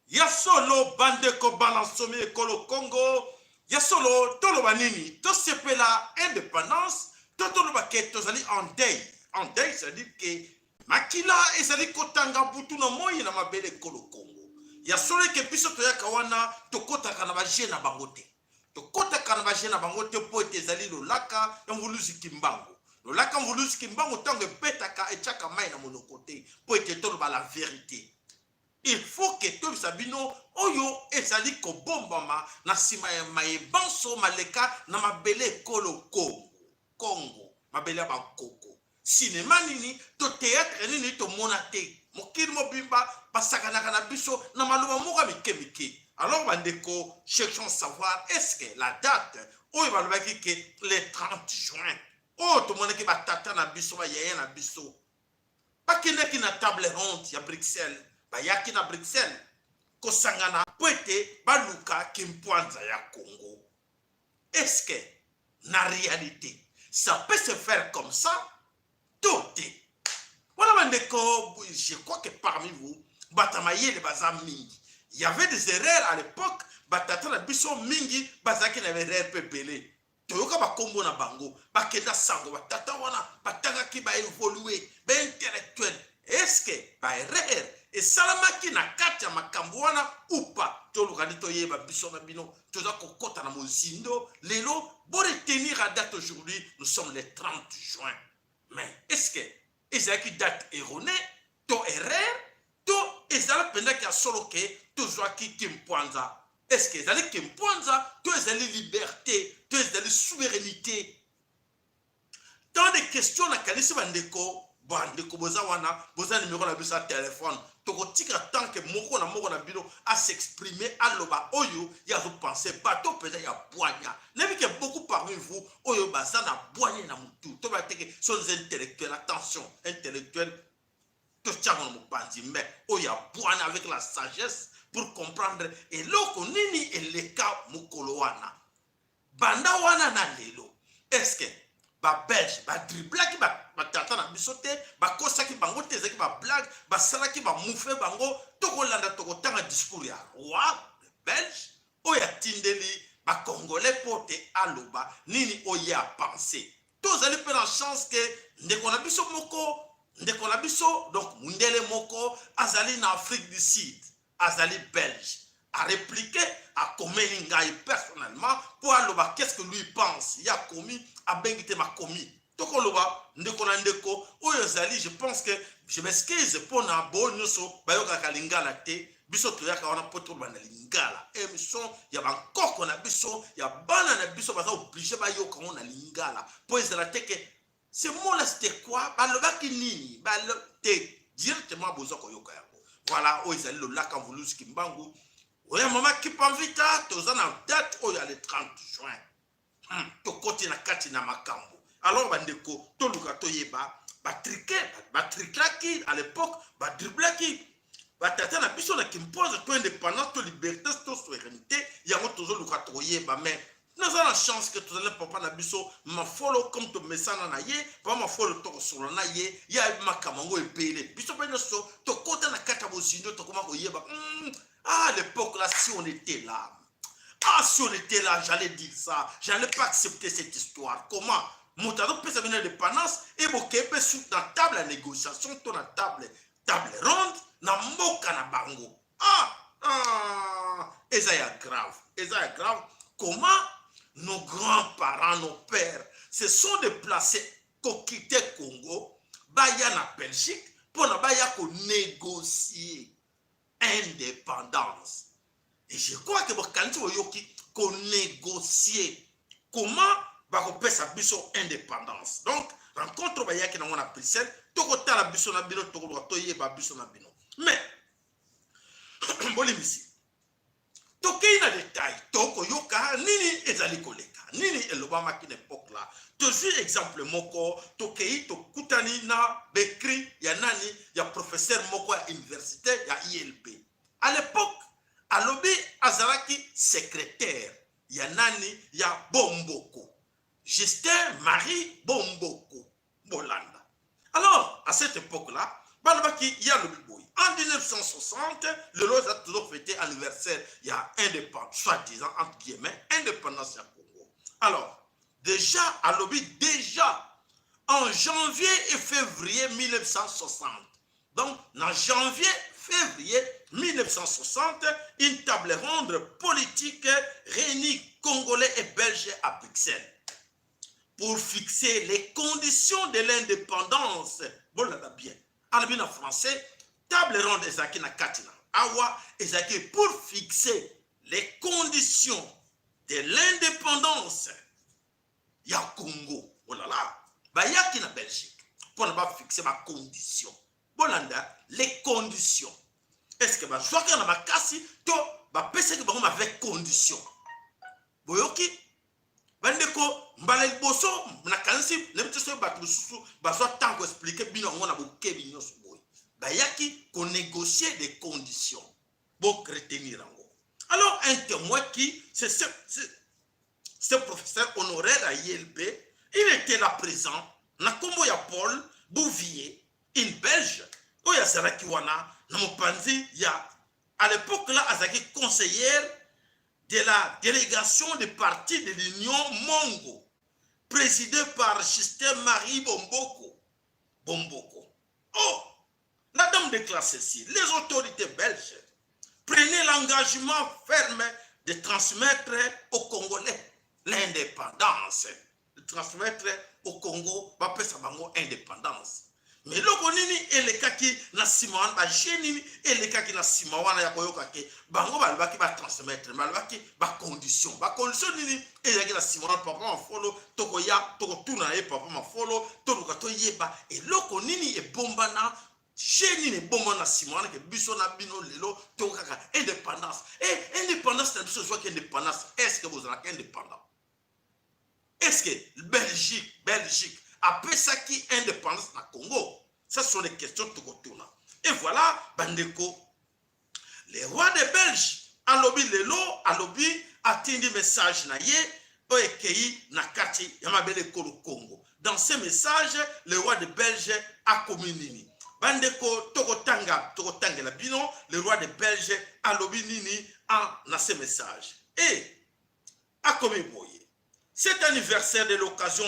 Yasolo bandeko balansome ekolo Congo. Yasolo tolo banini. To sepe la indépendance. To tolo baké tozali en deuil. En deuil, c'est-à-dire que makila ezali kotanga butu na moyi na mabele ekolo Congo. Yasolo ke biso toyaka wana tokotaka na baje na bangote. Tokotaka na baje na bangote po ezali lolaka ya mvuluzi kimbango. Lolaka mvuluzi kimbango tango betaka echaka mai na monokote po ete tolo ba la vérité. Il faut que tout sabino oyo ezali ko bombama na sima ya maebanso maleka na mabele kolo Congo mabele ba koko cinéma nini to théâtre nini to monate mokiri mobimba pasakana na biso na maluba moka mikemike. Alors bandeko cherchons savoir est-ce que la date oyo balobaki que le 30 juin oh to monaki ba tata na biso ba yaya na biso bakendaki na table ronde ya Bruxelles bayaki na Bruxelles kosangana poete baluka kimpwanza ya Congo. Est-ce que na réalité ça peut se faire comme ça? Tout est. Voilà bandeko, je crois que parmi vous batamaye les bazam mingi. Il y avait des erreurs à l'époque, batata na biso mingi bazaki na erreur pepele. Toyoka ba kombo na bango, bakenda sango batata wana batanga ki ba évoluer, ba intellectuel. Est-ce que ba erreur et salamaki na kati ya makambo wana upa tolukani toyeba biso na bino toza kokota na mozindo lelo pour retenir à date aujourd'hui nous sommes le 30 juin. Mais est-ce que ezaki date erronée to erreur to ezala penda ki solo ke tozwaki kimpwanza? Est-ce que ezali kimpwanza to ezali liberté to ezali souveraineté? Tant de questions na kanisi bandeko bandeko boza wana boza numéro na biso téléphone tokotika tant que moko na bino à s'exprimer à loba oyo ya vous penser bato peza ya boanya nebi que beaucoup parmi vous oyo baza na boanya na mutu to ba teke sont des intellectuels. Attention, intellectuels to tchango mo bandi mais oyo boanya avec la sagesse pour comprendre et loko nini eleka mukolo wana banda wana na lelo. Est-ce que ba belge ba driblaki ba tata na bisote ba kosaki bango te ezaki ba blague ba salaki ba moufe bango tokolanda tokotanga discours ya roi belge oya tindeli ba congolais pote aloba nini oya penser tozali pe na chance que ndeko na biso donc mundele moko azali na Afrique du Sud azali belge a répliqué à commis personnellement pour aloba qu'est-ce que lui pense il a commis a bengite ma commis toko loba ndeko na ndeko oyo zali. Je pense que je m'excuse pour na bonyoso bayoka kalingala te biso toyaka wana poto bana lingala émission ya bankoko na biso ya bana na biso baza obligé bayoka on na lingala po ezala te que ce mot là c'était quoi baloba kinini balo te directement bozoko yoka yako. Voilà oyo ezali lo laka mvuluzi kimbangu. Oya mama kipamvita tozana date oyo le 30 juin. Tokoti na kati na makambo. Alors bandeko toluka toyeba batriklaki à l'époque badriblaki batata na biso na kimpose to indépendance to liberté to souveraineté yango tozoluka toyeba. Mais nous avons la chance que tous les papa na biso ma follow comme to mesana na ye pas ma follow to solo na ye ya makamango epele biso pe so to kota na kata bozindo to koma koyeba. À l'époque là si on était là Ah, si on était là, j'allais dire ça. J'allais pas accepter cette histoire. Comment? Moutado peut venir l'indépendance et Boké peut sur la table à négociation, ton la table ronde, na moka na bango. Et ça est grave. Et ça est grave. Comment nos grands-parents, nos pères, se sont déplacés pour quitter Congo, baya na Belgique, pour na baya négocier indépendance. Et je crois que quand on négocier comment on sa biso indépendance. Donc, rencontre baya qui n'a pas Bruxelles, tout la biso na bino, tout le ba biso na bino. Mais, ici. Tokei na détail, toko yoka nini ezali koleka, nini elobama ki n'époque là. Toujours exemple moko, tokei to kutani na bekri ya nani ya professeur moko ya université ya ILP. À l'époque, alobi azalaki secrétaire ya nani ya Bomboko. Justin Marie Bomboko Bolanda. Alors, à cette époque-là, Balbaki Yalobi Boy. En 1960, le LOS a toujours fêté anniversaire, il y a indépendance, soi-disant, entre guillemets, indépendance à Congo. Alors, déjà, à Lobi, déjà, en janvier et février 1960, donc, en janvier-février 1960, une table ronde politique réunit Congolais et Belges à Bruxelles pour fixer les conditions de l'indépendance. Bon, là, bien. En français, table ronde ezaki na katina. Awa ezaki pour fixer les conditions de l'indépendance ya Congo. Oh là là. Bayaki na Belgique. Pour ne pas fixer ma condition. Bolanda, les conditions. Est-ce que je vois qu'il y a ma casse, to, pese que ma avec condition. Boyoki. Bandeko, mbale boso, na kansi, lebiteso batu susu, baso tango expliquer bino ngona boke binyo suboy. Bayaki qu'on négocier des conditions. Bon retenir ango. Alors un témoin qui c'est ce professeur honoraire à ILP, il était là présent, na kombo ya Paul Bouvier, une Belge, oya Zaraki wana, na mopanzi ya à l'époque là azaki conseillère de la délégation du parti de l'Union Mongo, présidée par Justin Marie Bomboko. Oh, la dame déclare ceci, les autorités belges prenaient l'engagement ferme de transmettre aux Congolais l'indépendance. De transmettre au Congo, indépendance. Mais loko nini elekaki na simawan ba jenini elekaki na simawana ya koyoka ke bango balbaki ba transmettre balbaki ba condition nini elaki na simawan papa ma follow toko ya toko tuna e papa ma follow toko ka to yeba e loko nini e bomba na jenini bomba na simawana ke biso na bino lelo toko kaka indépendance indépendance na biso soit indépendance est-ce que vous êtes indépendant? Est-ce que Belgique après ça qui indépendance na Congo? Ça sont les questions de Tokotuna. Et voilà, Bandeko, les rois des Belges, alobi lelo, alobi, attendi message na ye, oekei na kati yamabele kolo Congo. Dans ce message, le roi des Belges a communiqué. Bandeko, Tokotanga la bino, le roi des Belges, alobi nini, na ce message. Et, a communiqué. Cet anniversaire de l'occasion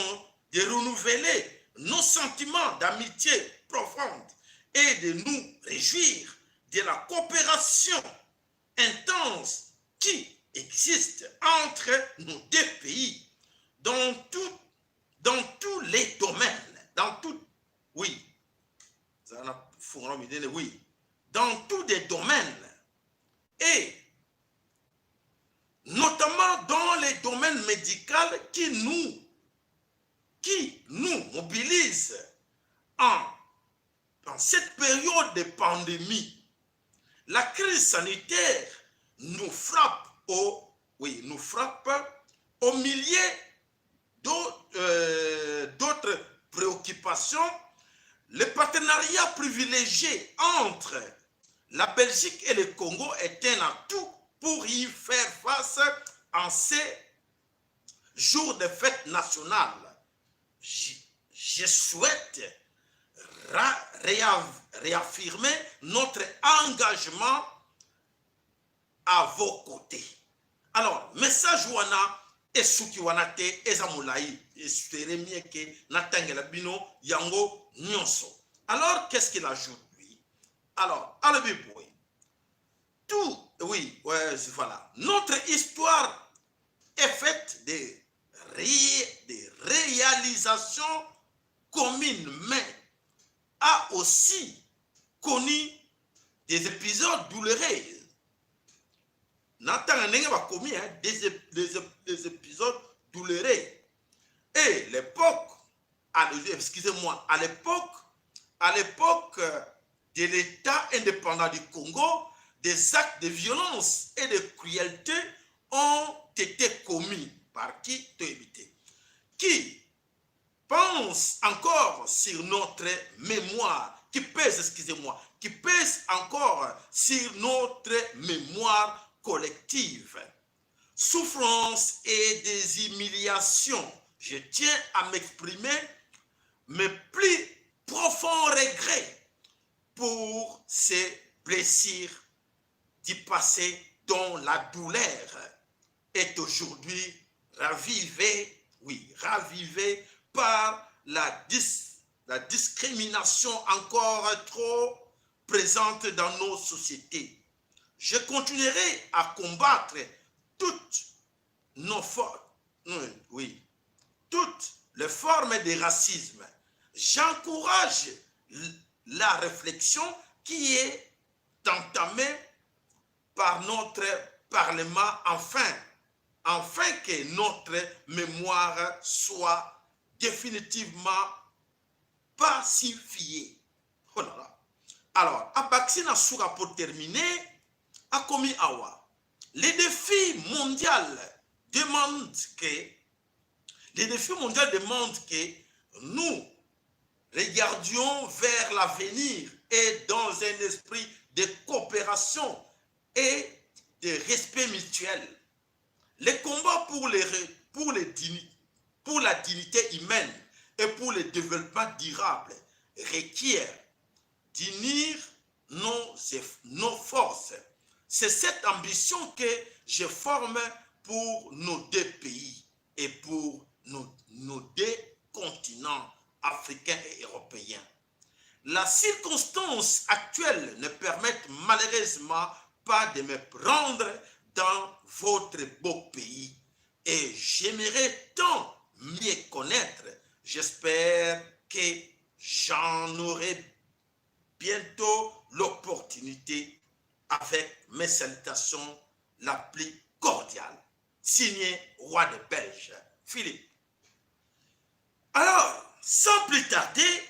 de renouveler nos sentiments d'amitié profonde et de nous réjouir de la coopération intense qui existe entre nos deux pays dans tous les domaines, dans tous les domaines et notamment dans les domaines médicaux qui nous mobilise dans cette période de pandémie. La crise sanitaire nous frappe au milieu d'autres préoccupations. Le partenariat privilégié entre la Belgique et le Congo est un atout pour y faire face en ces jours de fête nationale. Je souhaite réaffirmer notre engagement à vos côtés. Alors, message wana esuki wana te eza molai espérer mieux que natangela bino yango nyonso. Alors, qu'est-ce qu'il ajoute lui? Alors, alobi boy. Tout, oui, ouais, voilà. Notre histoire est faite de réalisations communes, mais a aussi connu des épisodes douloureux. Nathan n'a commis des épisodes douloureux. Et l'époque, excusez-moi, à l'époque de l'État indépendant du Congo, des actes de violence et de cruauté ont été commis par qui pense encore sur notre mémoire, qui pèse encore sur notre mémoire collective. Souffrance et des humiliations. Je tiens à m'exprimer mes plus profonds regrets pour ces blessures du passé dont la douleur est aujourd'hui ravivée par la discrimination encore trop présente dans nos sociétés. Je continuerai à combattre toutes les formes de racisme. J'encourage la réflexion qui est entamée par notre Parlement afin que notre mémoire soit définitivement pacifiée. Oh là là. Alors, Abaxina Soura pour terminer, a commis Awa. Les défis mondiaux demandent que nous regardions vers l'avenir et dans un esprit de coopération et de respect mutuel. Les combats pour la dignité humaine et pour le développement durable requièrent d'unir nos forces. C'est cette ambition que je forme pour nos deux pays et pour nos deux continents africains et européens. La circonstance actuelle ne permet malheureusement pas de me prendre dans votre beau pays et j'aimerais tant mieux connaître. J'espère que j'en aurai bientôt l'opportunité avec mes salutations la plus cordiale. Signé roi de Belge, Philippe. Alors, sans plus tarder,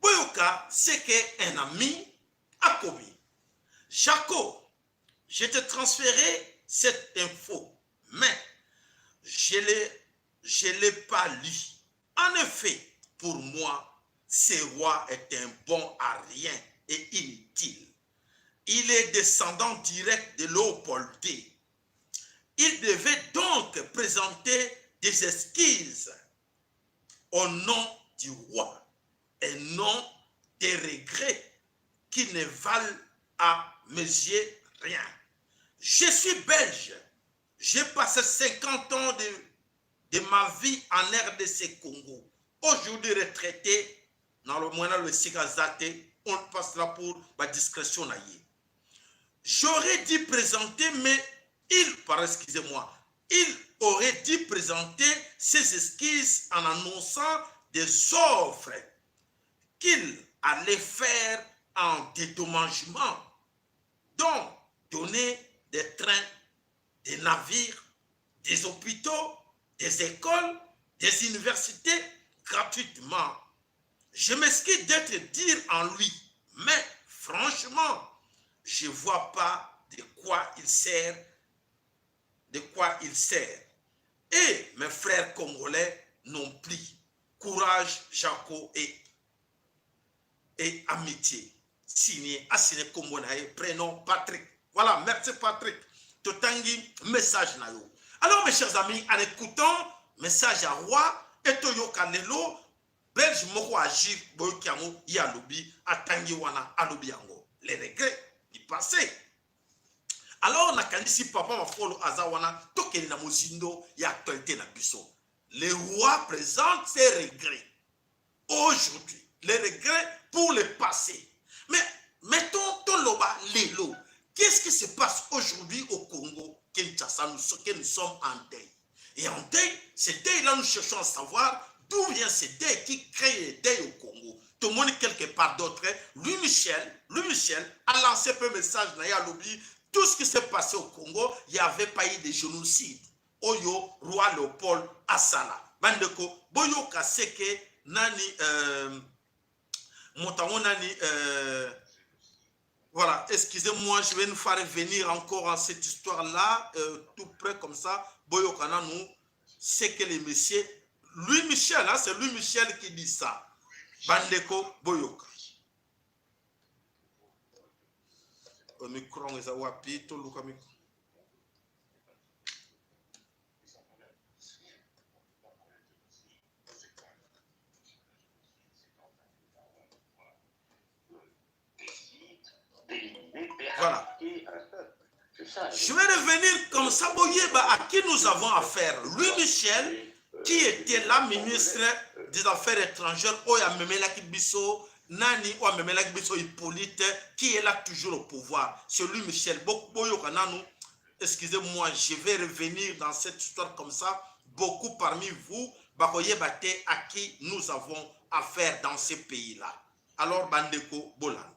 Boyoka, c'est qu'un ami a commis. Jaco, je te transférerai cette info, mais je ne l'ai pas lu. En effet, pour moi, ce roi est un bon à rien et inutile. Il est descendant direct de Léopold II. Il devait donc présenter des excuses au nom du roi et non des regrets qui ne valent à mes yeux rien. Je suis belge. J'ai passé 50 ans de ma vie en RDC Congo. Aujourd'hui retraité, dans le moyen le Sigazate, on passera pour ma discrétion. J'aurais dû présenter, mais il aurait dû présenter ses excuses en annonçant des offres qu'il allait faire en dédommagement, dont donner des trains, des navires, des hôpitaux, des écoles, des universités gratuitement. Je m'excuse d'être dire en lui, mais franchement, je ne vois pas de quoi il sert. Et mes frères congolais non plus. Courage, Jaco et amitié. Signé, assigné Kombonae, prénom Patrick. Voilà, merci Patrick. Totangi, message na yo. Alors mes chers amis, en écoutant message à roi, et Toyo Kanelo, Belge moko agir, boyokiamo, yalobi, atangi wana, alobi yango. Les regrets du passé. Alors, nakanisi papa ma folo azawana, tokeni na mozindo ya actualité na biso. Les rois présentent ses regrets. Aujourd'hui, les regrets pour le passé. Mais mettons Toloba Lelo. Qu'est-ce qui se passe aujourd'hui au Congo, Kinshasa, que nous sommes en deuil? Et en deuil, ce deuil-là, nous cherchons à savoir d'où vient ce deuil qui crée le deuil au Congo. Tout le monde quelque part d'autre. Louis Michel a lancé un message dans le lobby. Tout ce qui s'est passé au Congo, il n'y avait pas eu de génocide. Oyo, roi Léopold Asala. Bandeko, Boyo Kaseke, Nani, Montango Nani, voilà, excusez-moi, je vais nous faire revenir encore en cette histoire-là, tout près comme ça. Boyo Kana nous, c'est que les messieurs, Louis Michel, hein, c'est Louis Michel qui dit ça. Bandeko, Boyoka. Au micro, on est à Wapi, tout le micro. Voilà. Je vais revenir comme ça, Boyeba, à qui nous avons affaire. Louis Michel, qui était là, ministre des Affaires étrangères, Oya Memela Kibiso, Nani, Oya Memela Kibiso Hippolyte, qui est là toujours au pouvoir. C'est Louis Michel. Excusez-moi, je vais revenir dans cette histoire comme ça. Beaucoup parmi vous, Bakoyebate, à qui nous avons affaire dans ces pays-là. Alors, Bandeko Bolan.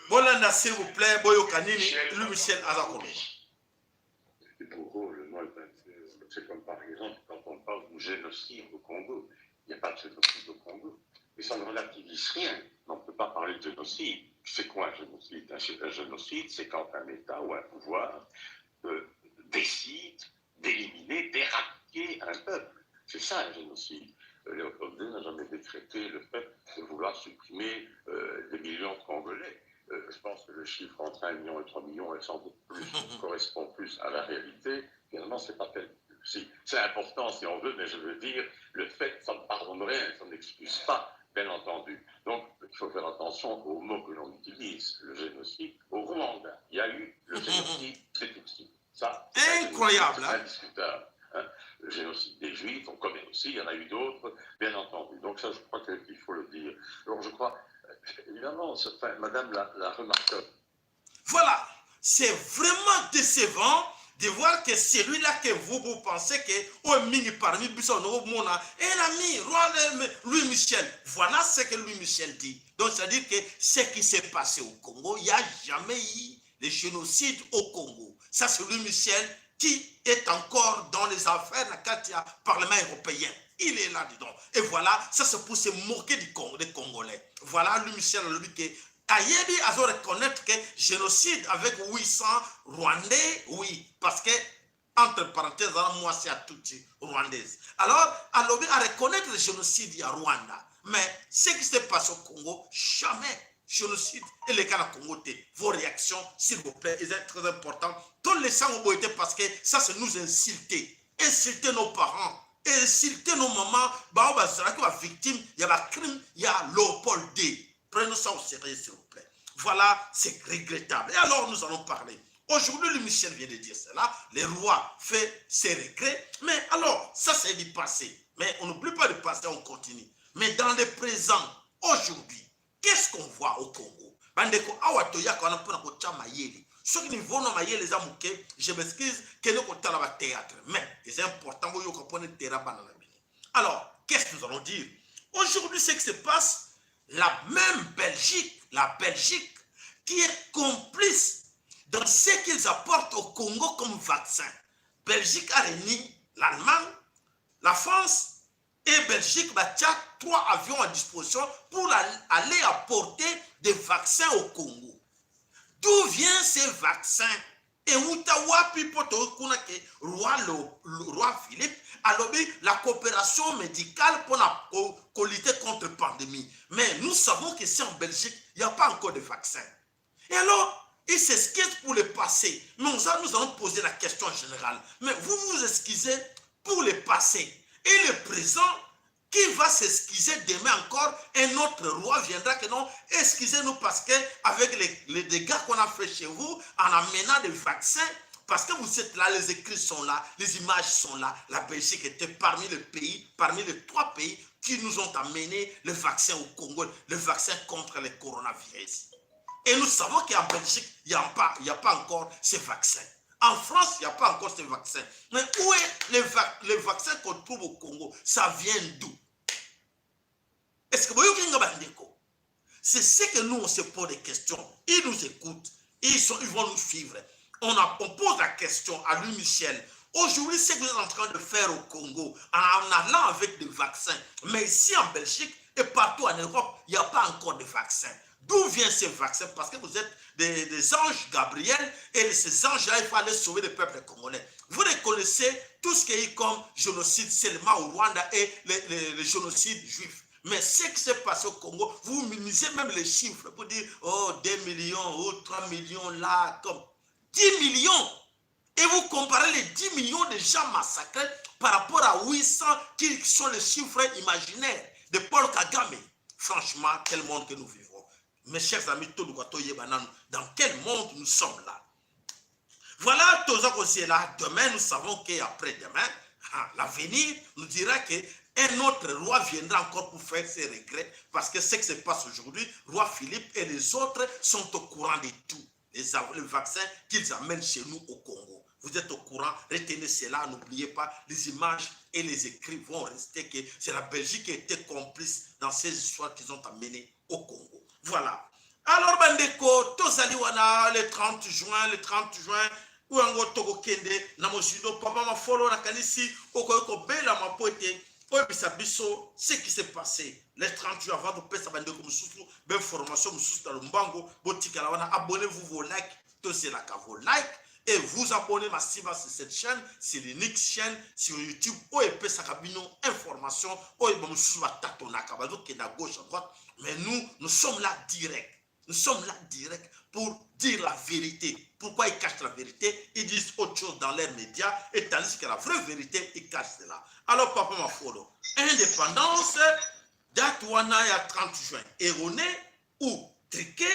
Bolanda, s'il vous plaît, Boyo Kanini, Louis Michel Azakolo. Pour eux, c'est comme par exemple quand on parle du génocide au Congo. Il n'y a pas de génocide au Congo. Mais ça ne relativise rien. On ne peut pas parler de génocide. C'est quoi un génocide? Un génocide, c'est quand un État ou un pouvoir décide d'éliminer, d'éradiquer un peuple. C'est ça un génocide. Léopold II n'a jamais décrété le fait de vouloir supprimer des millions de Congolais. Je pense que le chiffre entre 1 million et 3 millions est sans doute plus, correspond plus à la réalité. Finalement, c'est pas tel. Si, c'est important si on veut, mais je veux dire, le fait, ça ne pardonne rien, ça n'excuse pas, bien entendu. Donc, il faut faire attention aux mots que l'on utilise. Le génocide, au Rwanda, il y a eu le génocide des Tutsis. Ça, incroyable, c'est indiscutable. Hein. Le génocide des Juifs, on connaît aussi, il y en a eu d'autres, bien entendu. Donc ça, je crois qu'il faut le dire. Alors, je crois... Évidemment, madame l'a remarqué. Voilà, c'est vraiment décevant de voir que celui-là que vous pensez que oh, mini parmi Bisson, et l'ami, Louis Michel, voilà ce que Louis Michel dit. Donc, c'est-à-dire que ce qui s'est passé au Congo, il n'y a jamais eu de génocide au Congo. Ça, c'est Louis Michel qui est encore dans les affaires du Parlement européen. Il est là-dedans. Et voilà, ça c'est pour se moquer des Congolais. Voilà, Louis Michel a dit que Ayebi a reconnaître que génocide avec 800 Rwandais, oui, parce que, entre parenthèses, moi c'est à Tutsi rwandaise. Alors, Alobi a reconnaître le génocide à Rwanda. Mais ce qui se passe au Congo, jamais génocide et les cas de Congo. Vos réactions, s'il vous plaît, sont très importantes. Tous les sangs ont été parce que ça c'est nous insulter. Insulter nos parents. Insulter nos mamans, bah, victime, il y a un crime, il y a Léopold D. Prenez ça au sérieux, s'il vous plaît. Voilà, c'est regrettable. Et alors, nous allons parler. Aujourd'hui, le Michel vient de dire cela. Le roi fait ses regrets. Mais alors, ça, c'est du passé. Mais on n'oublie pas le passé, on continue. Mais dans le présent, aujourd'hui, qu'est-ce qu'on voit au Congo? Bandeko, awatoya quand on a pour mayeli. Ceux qui ne vont pas mailler les amouqués, je m'excuse, que nous comptons dans le théâtre. Mais c'est important, vous comprenez le théâtre. Alors, qu'est-ce que nous allons dire? Aujourd'hui, ce qui se passe, la même Belgique, la Belgique, qui est complice dans ce qu'ils apportent au Congo comme vaccin. Belgique a réuni l'Allemagne, la France et Belgique, bah, 3 avions à disposition pour aller apporter des vaccins au Congo. D'où vient ces vaccins? Et Outawa, roi Philippe, a lobby la coopération médicale pour lutter contre la pandémie. Mais nous savons que c'est en Belgique, il n'y a pas encore de vaccin. Et alors, il s'excuse pour le passé. Mais nous allons poser la question générale. Mais vous vous excusez pour le passé. Et le présent, qui va s'excuser demain encore, un autre roi viendra que non, excusez-nous parce que avec les dégâts qu'on a fait chez vous, en amenant des vaccins, parce que vous êtes là, les écrits sont là, les images sont là, la Belgique était parmi les pays, parmi les 3 pays qui nous ont amené le vaccin au Congo, le vaccin contre le coronavirus. Et nous savons qu'en Belgique, il n'y a pas encore ces vaccins. En France, il n'y a pas encore ces vaccins. Mais où est les vaccins qu'on trouve au Congo? Ça vient d'où? Est-ce que vous voyez? C'est ce que nous, on se pose des questions. Ils nous écoutent. Ils vont nous suivre. On pose la question à lui, Michel. Aujourd'hui, ce que vous êtes en train de faire au Congo, en allant avec des vaccins, mais ici en Belgique et partout en Europe, il n'y a pas encore de vaccins. D'où viennent ces vaccins? Parce que vous êtes des anges Gabriel, et ces anges-là, il faut aller sauver le peuple congolais. Vous reconnaissez tout ce qui est comme génocide seulement au Rwanda et le génocide juif. Mais ce qui s'est passé au Congo, vous minimisez même les chiffres pour dire, oh, 2 millions, oh, 3 millions là, comme 10 millions. Et vous comparez les 10 millions de gens massacrés par rapport à 800 qui sont les chiffres imaginaires de Paul Kagame. Franchement, quel monde que nous vivons. Mes chers amis, dans quel monde nous sommes là? Voilà, là. Demain, nous savons qu'après-demain, l'avenir nous dira qu'un autre roi viendra encore pour faire ses regrets, parce que ce qui se passe aujourd'hui, roi Philippe et les autres sont au courant de tout. Les vaccins qu'ils amènent chez nous au Congo. Vous êtes au courant, retenez cela, n'oubliez pas, les images et les écrits vont rester que c'est la Belgique qui était complice dans ces histoires qu'ils ont amenées au Congo. Voilà. Alors, Bandeko, Tozaliwana, le 30 juin, où on Togo Kende, Namoshido, Papa ma follow la Kanisi, Oko Bela ma pote, Obisabiso, ce qui s'est passé. Les 30 juin avant de passer Bandeko Moussou, ben formation Moussou dans le Mbango, Botikalawana, abonnez-vous vos likes, tous la vos likes. Et vous abonnez massivement sur cette chaîne, c'est l'unique chaîne sur YouTube où il peut s'acabiner information, où il peut à gauche, à droite. Mais nous sommes là direct. Nous sommes là direct pour dire la vérité. Pourquoi ils cachent la vérité? Ils disent autre chose dans leurs médias, et tandis que la vraie vérité, ils cachent cela. Alors, Papa Mafolo, indépendance, date wana ya 30 juin, erroné ou triqué,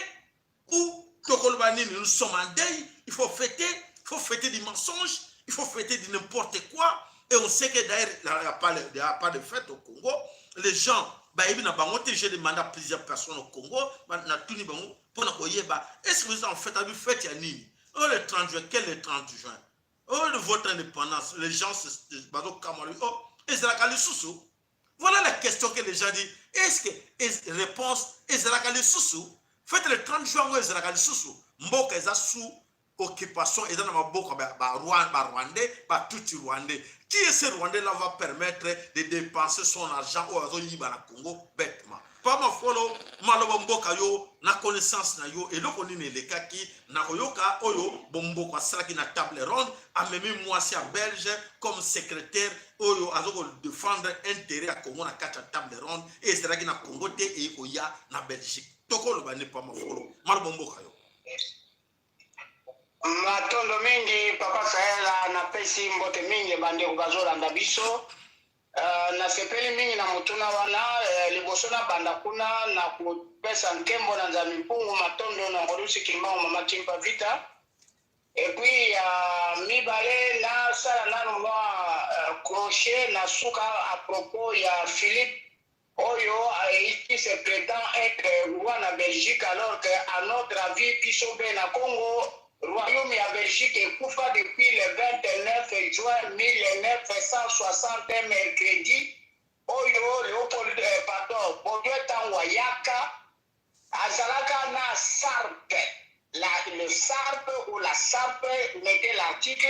ou Tokolbani, nous sommes en deuil, il faut fêter du mensonge, il faut fêter de n'importe quoi. Et on sait que d'ailleurs, il n'y a pas de fête au Congo. Les gens, j'ai demandé à plusieurs personnes au Congo, est-ce que vous êtes en fait à une fête Yanini? Oh, le 30 juin, quel est le 30 juin? Oh, votre indépendance, les gens se oh, Ezra Sousou. Voilà la question que les gens disent. Est-ce que, réponse, Ezra Sousou? Faites le 30 juin où Ezra Sousou. Mboka eza sous occupation et dans ma boca rwandais, tout rwandais. Qui est ce rwandais là va permettre de dépenser son argent au Congo bêtement? Pas ma follow, maloba mboka yo, na connaissance na yo, et le konine le kaki, na koyoka oyo, bomboka saki na table ronde, a même moi si à Belge comme secrétaire, oyo azoko défendre intérêt à Congo na kata table ronde, et c'est là qui na Congo te et oya na Belgique. Toko le bane pas ma follow, maloba mboka yo. Matondo mingi papa Sahela na pesi mbote mingi bande kubazolanda biso na sepeli mingi na mutuna wana liboso na banda kuna na kupesa nkembo na nzambi mpungu matondo na ngorusi kimao mama Chimpa Vita et puis mibale na sala nano mwa crochet na suka à propos ya Philippe Oyo qui se prétend être roi na Belgique alors que à notre avis biso be na Congo Royaume ya Belgique ekufa depuis le 29 juin 1960 mercredi. Oyo Léopold Baudouin Tangwayaka azalaka na sarpe. Le sarpe ou la sarpe mettait l'article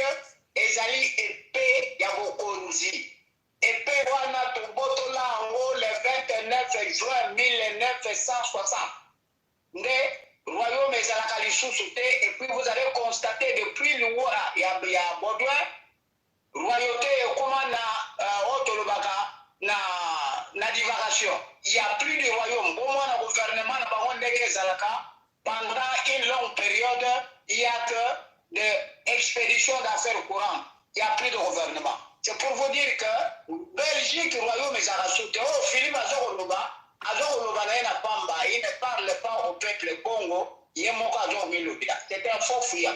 ezali épée ya bokonzi. Épée wana tobotola ango le 29 juin 1960. Nde Royaume ezalaka lisusu te, et puis vous allez constater depuis le roi ya Baudouin royauté ekoma na otolobaka na divagation. Il n'y a plus de royaume. Bon moi na gouvernement na bango ndenge ezalaka pendant une longue période, il n'y a que des expéditions d'affaires courantes. Il n'y a plus de gouvernement. C'est pour vous dire que Belgique, royaume et Sarassoute, oh, Philippe Azoroloba n'a pas, il ne parle pas au peuple Congo, il est mort à Zormilobia. C'est un faux fuyant.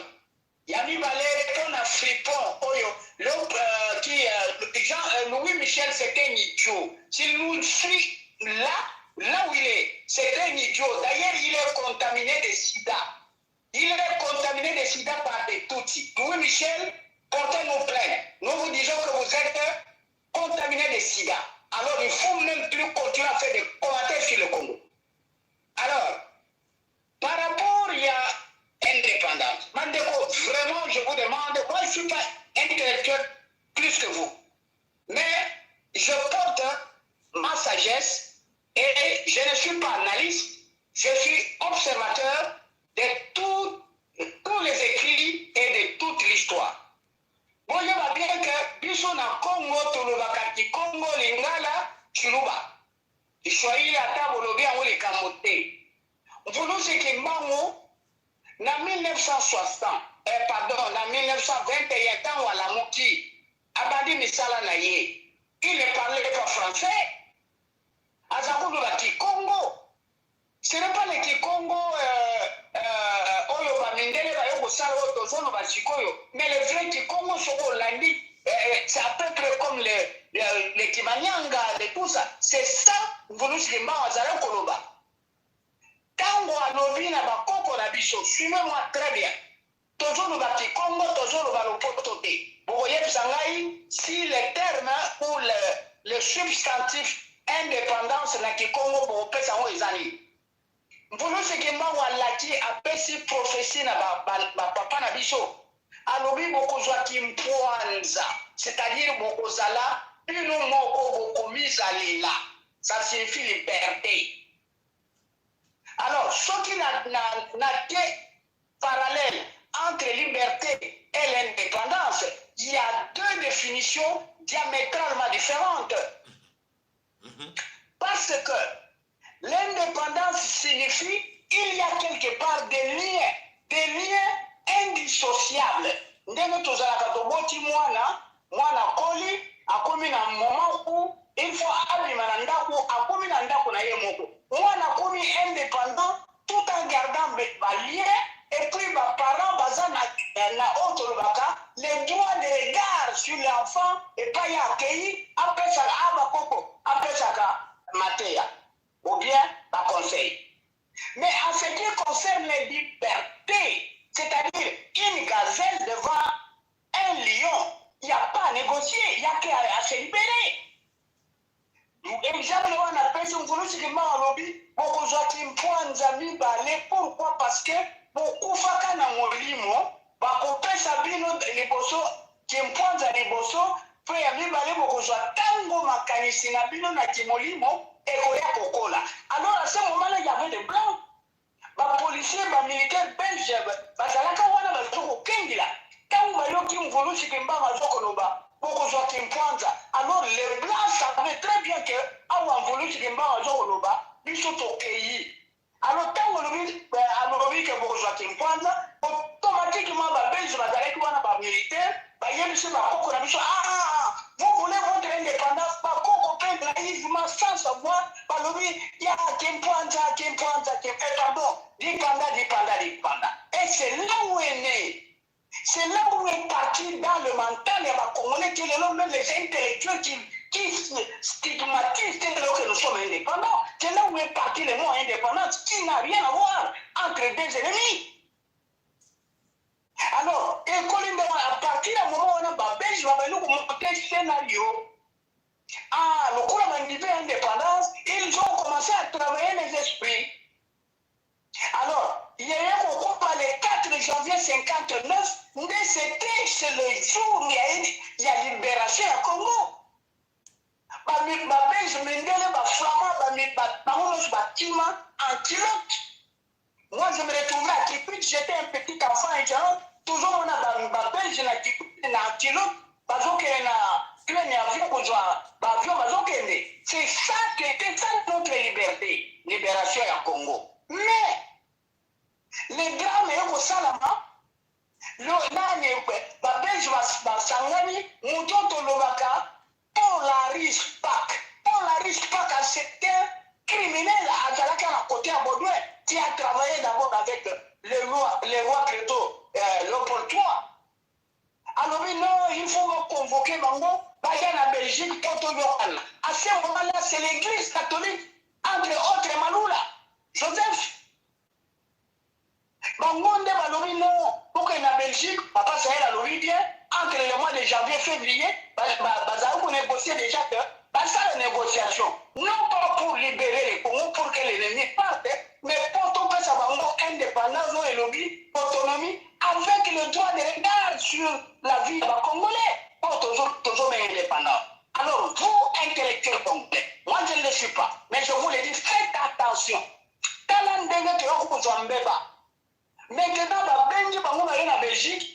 Il y a mis Valère, on a Fripon, Louis Michel, c'est un idiot. S'il nous suit là où il est, c'est un idiot. D'ailleurs, il est contaminé de sida. Il est contaminé de sida par des Tutsis. Louis Michel, portez-nous plainte. Nous vous disons que vous êtes contaminé de sida. Alors, il ne faut même plus continuer à faire des commentaires sur le Congo. Alors, par rapport, il y a indépendance. Mandeko, vraiment, je vous demande, moi, je ne suis pas intellectuel plus que vous. Mais je porte ma sagesse et je ne suis pas analyste, je suis observateur de tous les écrits et de toute l'histoire. Bon, je vois bien que biso na Congo, Tulubakati, Congo, Lingala, Chiluba. Iswahili ata bolobi yango likambo te. Mvulusi Kimbangu, na 1960, na 1921, ntango alamuki, abandi misala na ye. Il ne parlait pas français. Azakulu la Kikongo. Ce n'est pas le Kikongo, Oyo Bamindele, Bayo Salo, Tozono Basikoyo, mais le vrai Kikongo, Soko Landi, c'est à peu près comme les Kimanyanga, et tout ça. C'est ça, Mvulusi Kimbangu, Azara Koloba. Tango alobi na bakoko na biso, suivez-moi très bien. Tozono Bakikongo, Tozono Balopoto te. Vous voyez, Sangai, si les termes ou le substantif indépendance na Kikongo pour pesa ho ezali. Mvulusi Kimbangu alaki apesi prophétie na papa na biso. Alobi bokozwa kimpwanza, c'est-à-dire bokozala bino moko bokomizalela. Ça signifie liberté. Alors, ce qui n'a que parallèle entre liberté et l'indépendance, il y a deux définitions diamétralement différentes. Parce que l'indépendance signifie qu'il y a quelque part des liens indissociables. Ndenge tozalaka toboti mwana koli akomi na moment où il faut abima na ndako akomi na ndako na ye moko. Mwana akomi indépendant tout en gardant balien et puis les parents baza na otolobaka les droits de regard sur l'enfant et pas y accueilli apesaka abakoko apesaka mateya ou bien ba conseil. Mais en ce qui concerne les libertés, c'est-à-dire une gazelle devant un lion, il n'y a pas à négocier, il n'y a qu'à se libérer. Exemple, on appelle ça Mvulusi Kimbangu alobi, bokozwa kimpwanza mibale. Pourquoi? Parce que beaucoup faka na molimo, bakopesa bino liboso, kimpwanza liboso, pe ya mibale bokozwa tango makanisi na bino na kimolimo, ekoya kokola. Alors à ce moment-là, il y avait des blancs. Les policiers, les militaires belges, bazalaka wana bazoko kengila. Tango bayoki Mvulusi Kimbangu azokoloba. Alors les blancs savaient très bien que Awa Mvulusi Kimbangu azokoloba biso tokeyi. Alors tant que que bokozwa Kimpwanza, automatiquement ba belge bazalaki wana ba militaire bayebisi bakoko na biso vous voulez votre indépendance, bakoko pe naïvement sans savoir balobi ya Kimpwanza pardon dipanda. Et c'est là où est né. C'est là où est parti dans le mental et ma Congolais qui est même les intellectuels qui stigmatisent que nous sommes indépendants. C'est là où est parti le mot indépendance qui n'a rien à voir entre deux ennemis. Alors, à partir du moment où on a Belge, on va nous monter un scénario. Le cours de l'indépendance, ils ont commencé à travailler les esprits. Alors, il y a eu le 4 janvier 1959, c'est le jour où il y a libération à Congo. Moi, je me retrouvais à Kiput, j'étais un petit enfant et toujours on a belge na Kiput, na Antilope, c'est ça qui était ça notre liberté, libération à Congo. Mais les drames et au Salama, le belge va sangani, mouton to lobaka, balobi non, il faut convoquer Bango, Bayan à Belgique, Poto Yohan. À ce moment-là, c'est l'église catholique, entre autres Maloula, Joseph. Bango de balobi non, pour que la Belgique, papa Sahel a l'oreille bien, entre le mois de janvier, février, Bazaou pour négocier déjà que, ça la négociation, non pas pour libérer les Congos, pour que l'ennemi parte, mais pour tout faire sa indépendance, non, et lobby, autonomie, avec le droit de regard sur la vie des Congolais, pour toujours indépendant. Alors, vous, intellectuels congolais, moi je ne le suis pas, mais je vous le dis, faites attention. Talandenge te yoko mbeba. Maintenant, la Belgique, en Belgique,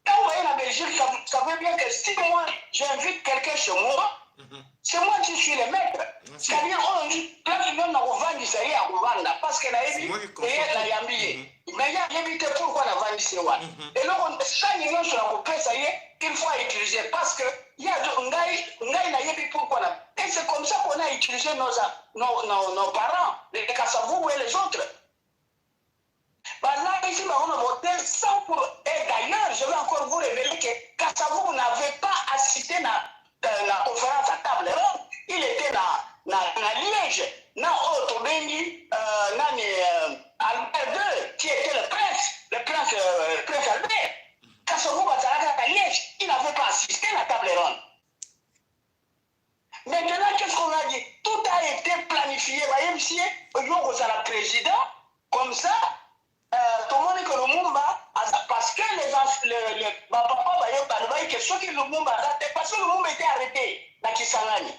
quand vous voyez en Belgique, ça veut bien que si moi, j'invite quelqu'un chez moi, c'est moi qui suis le maître. C'est-à-dire, on dit, là, tu viens à vendre, ça y est, à vendre, parce que la Yébi, la Yambi, mais il y a évité pourquoi la vendre, c'est quoi. Et là, chaque niveau sur la coupée, ça y est, il faut utiliser, parce que, il y a la Yébi pourquoi là. Et c'est comme ça qu'on a utilisé nos parents, les Kassavou et les autres. Bah là, ici, on a voté 100%. Et d'ailleurs, je vais encore vous révéler que Kassavou n'avait pas assisté à la conférence à table ronde. Il était dans Liège. Dans autre Bengi, Albert II, qui était le prince Albert. Kassavou à Liège, il n'avait pas assisté à la table ronde. Maintenant, qu'est-ce qu'on a dit? Tout a été planifié. Vous voyez, vous avez le président, comme ça. Tout le monde dit que le Mumba, parce que les papa va que ceux qui le Mumba, parce que le Mumba était arrêté dans Kisangani.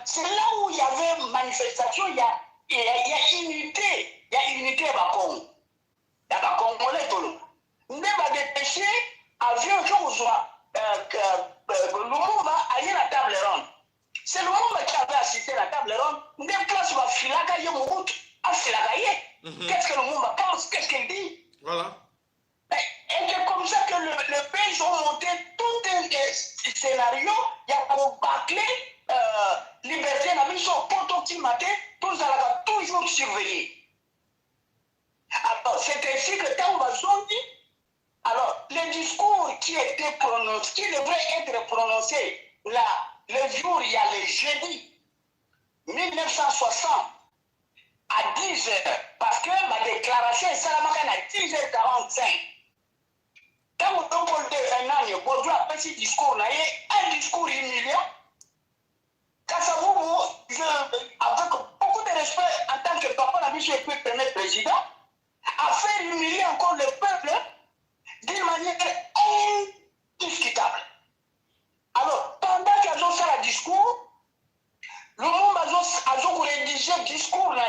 C'est là où il y avait manifestation, il y a unité. Il y a unité à Bakong. Il y a Bakongolais tout le monde. On va dépêcher, avion, je soit le Mumba aille à la table ronde. C'est le monde qui avait assisté à la table ronde. Des places va filaka yemourout à filakaye. Qu'est-ce que le monde pense? Qu'est-ce qu'il dit? Voilà. Et c'est comme ça que le pays ont monté tout un scénario. Il y a pour bâcler liberté, la mission pour optimater, tous à toujours surveiller. Alors, c'est ainsi que quand on va zombie, alors, les discours qui étaient prononcés, qui devraient être prononcés là, le jour, il y a le jeudi 1960 à 10h, parce que ma déclaration est Salamaka à 10h45. Quand on parle d'un an, Baudouin a fait ce discours, un discours humiliant. Kassavou, avec beaucoup de respect en tant que papa, la mission est premier président, a fait humilier encore le peuple d'une manière indiscutable. Alors, pendant qu'ils ont fait le discours, le monde a rédigé le discours là,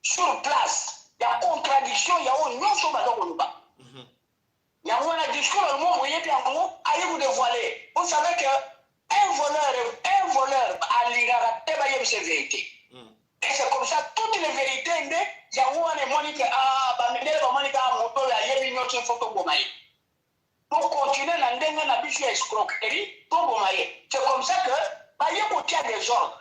sur place. Il y a contradiction, il y a une notion de il y a un discours, le monde, vous voyez bien, allez vous dévoiler. Vous savez qu'un voleur à l'Irak, c'est vérité. Et c'est comme ça, toutes les vérités, il y a un monique, pour continuer la mission escroquerie, c'est comme ça que, il y a des ordres.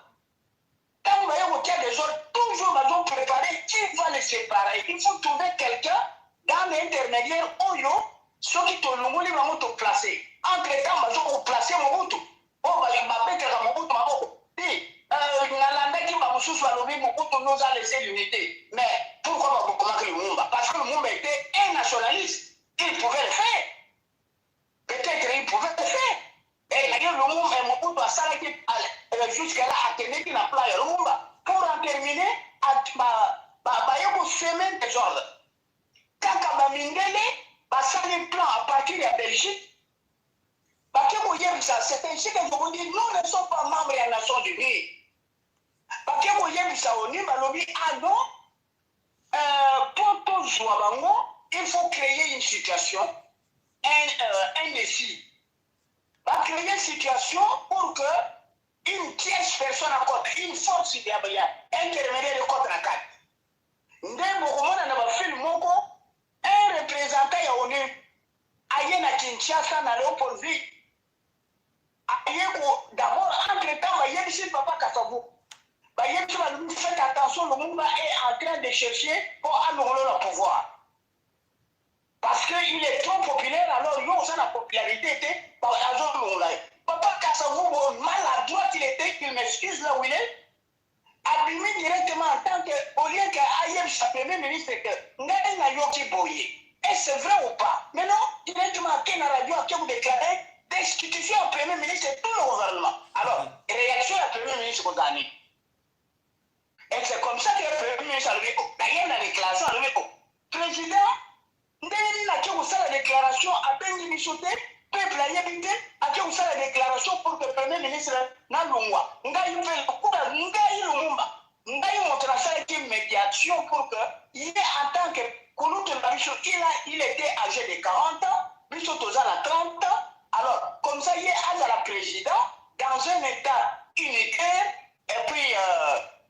Quand vous voyez qu'il y a des ordres, toujours ils ont préparé qui va les séparer. Il faut trouver quelqu'un dans l'intermédiaire Oyo, ceux qui te l'ont te placer. Entre-temps, ils ont placé Mobutu. Oh, il m'a fait que Mobutu m'a dit, Mobutu nous a laissé l'unité. Mais pourquoi on va le Mumba? Parce que le Mumba était un nationaliste. Il pouvait le faire. Peut-être qu'il pouvait le faire. Et d'ailleurs, le Mumba et Mobutu a s'arrêté jusqu'à là à tenir qu'il a playé le Mumba. Pour en terminer, il y a une semaine des ordres. Quand Kabamindele a fait plan à partir de la Belgique, c'est ainsi que je vous dis, nous ne sommes pas membres des Nations Unies. Parce que vous voyez, il faut créer une situation, un défi. Va créer une situation pour que une tierce personne à côté, une force intermédiaire de côté à quatre. Un représentant à l'ONU, à Kinshasa, à l'opposé. D'abord, entre-temps, il y a ici Papa Kassavou. Faites attention, le monde est en train de chercher pour améliorer le pouvoir. parce qu'il est trop populaire, alors il a la popularité. Papa Kassavou, maladroit il était, qu'il m'excuse là où il est, abîmé directement en tant que, au lieu qu'Ayem, sa premier ministre, que Ngaïna Yoki Boye. Et c'est vrai ou pas? Mais non, directement à la radio, à qui vous déclarez destitution au premier ministre et tout le gouvernement. Alors, réaction à premier ministre Kodani. Et c'est comme ça que le premier ministre a levé, d'ailleurs la déclaration a levé, président, Ndeni n'a qu'à vous faire la déclaration à Benji Michote, peuple a yébité, à qui vous faire la déclaration pour que le premier ministre n'a l'ongwa. Ngaï fait le coup de Ngaï Lumumba. Ngaï montre ça une médiation pour que, il est en tant que Kouloutou Nabicho, il était âgé de 40 ans, Bicho Toza a 30 ans. Alors, comme ça, il est à la président, dans un état unitaire, et puis,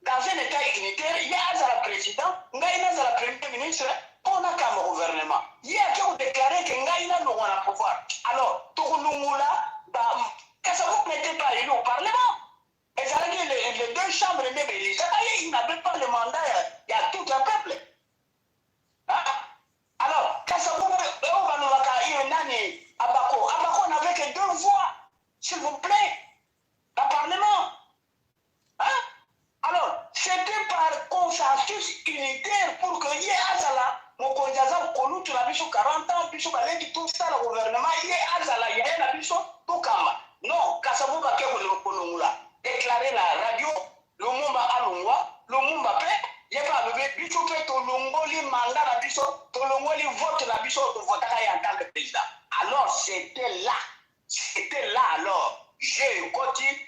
dans un état unitaire, il est à la président, Ngaï n'a la premier ministre, on a comme gouvernement. Il y a qui ont déclaré que Ngaïna n'a pas le pouvoir. Alors, Touloumoula, Kassavou n'était pas élu au Parlement. Et ça veut dire les deux chambres de l'Élysée, ils n'avaient pas le mandat, il y a tout un peuple. Hein? Alors, Kassavou, on va nous dire, Abako. Abako n'avait que 2 voix, s'il vous plaît, dans le Parlement. Hein? Alors, c'était par consensus unitaire pour que y ait Azala, mon conjaza, Kouloutou, la bicho 40 ans, bicho, tout ça, le gouvernement, y ait Azala, y ait la bicho, tout kama. Non, Kassavou, Baké, Kouloumoula. Déclarer la radio, le Mumba Alungwa, le Mumba Pé, il n'y a pas levé, bicho, fait ton longo, li mandat, la bicho, ton longo, li vote, la bicho, ton vote, en tant que président. Alors, c'était là, alors, j'ai continué.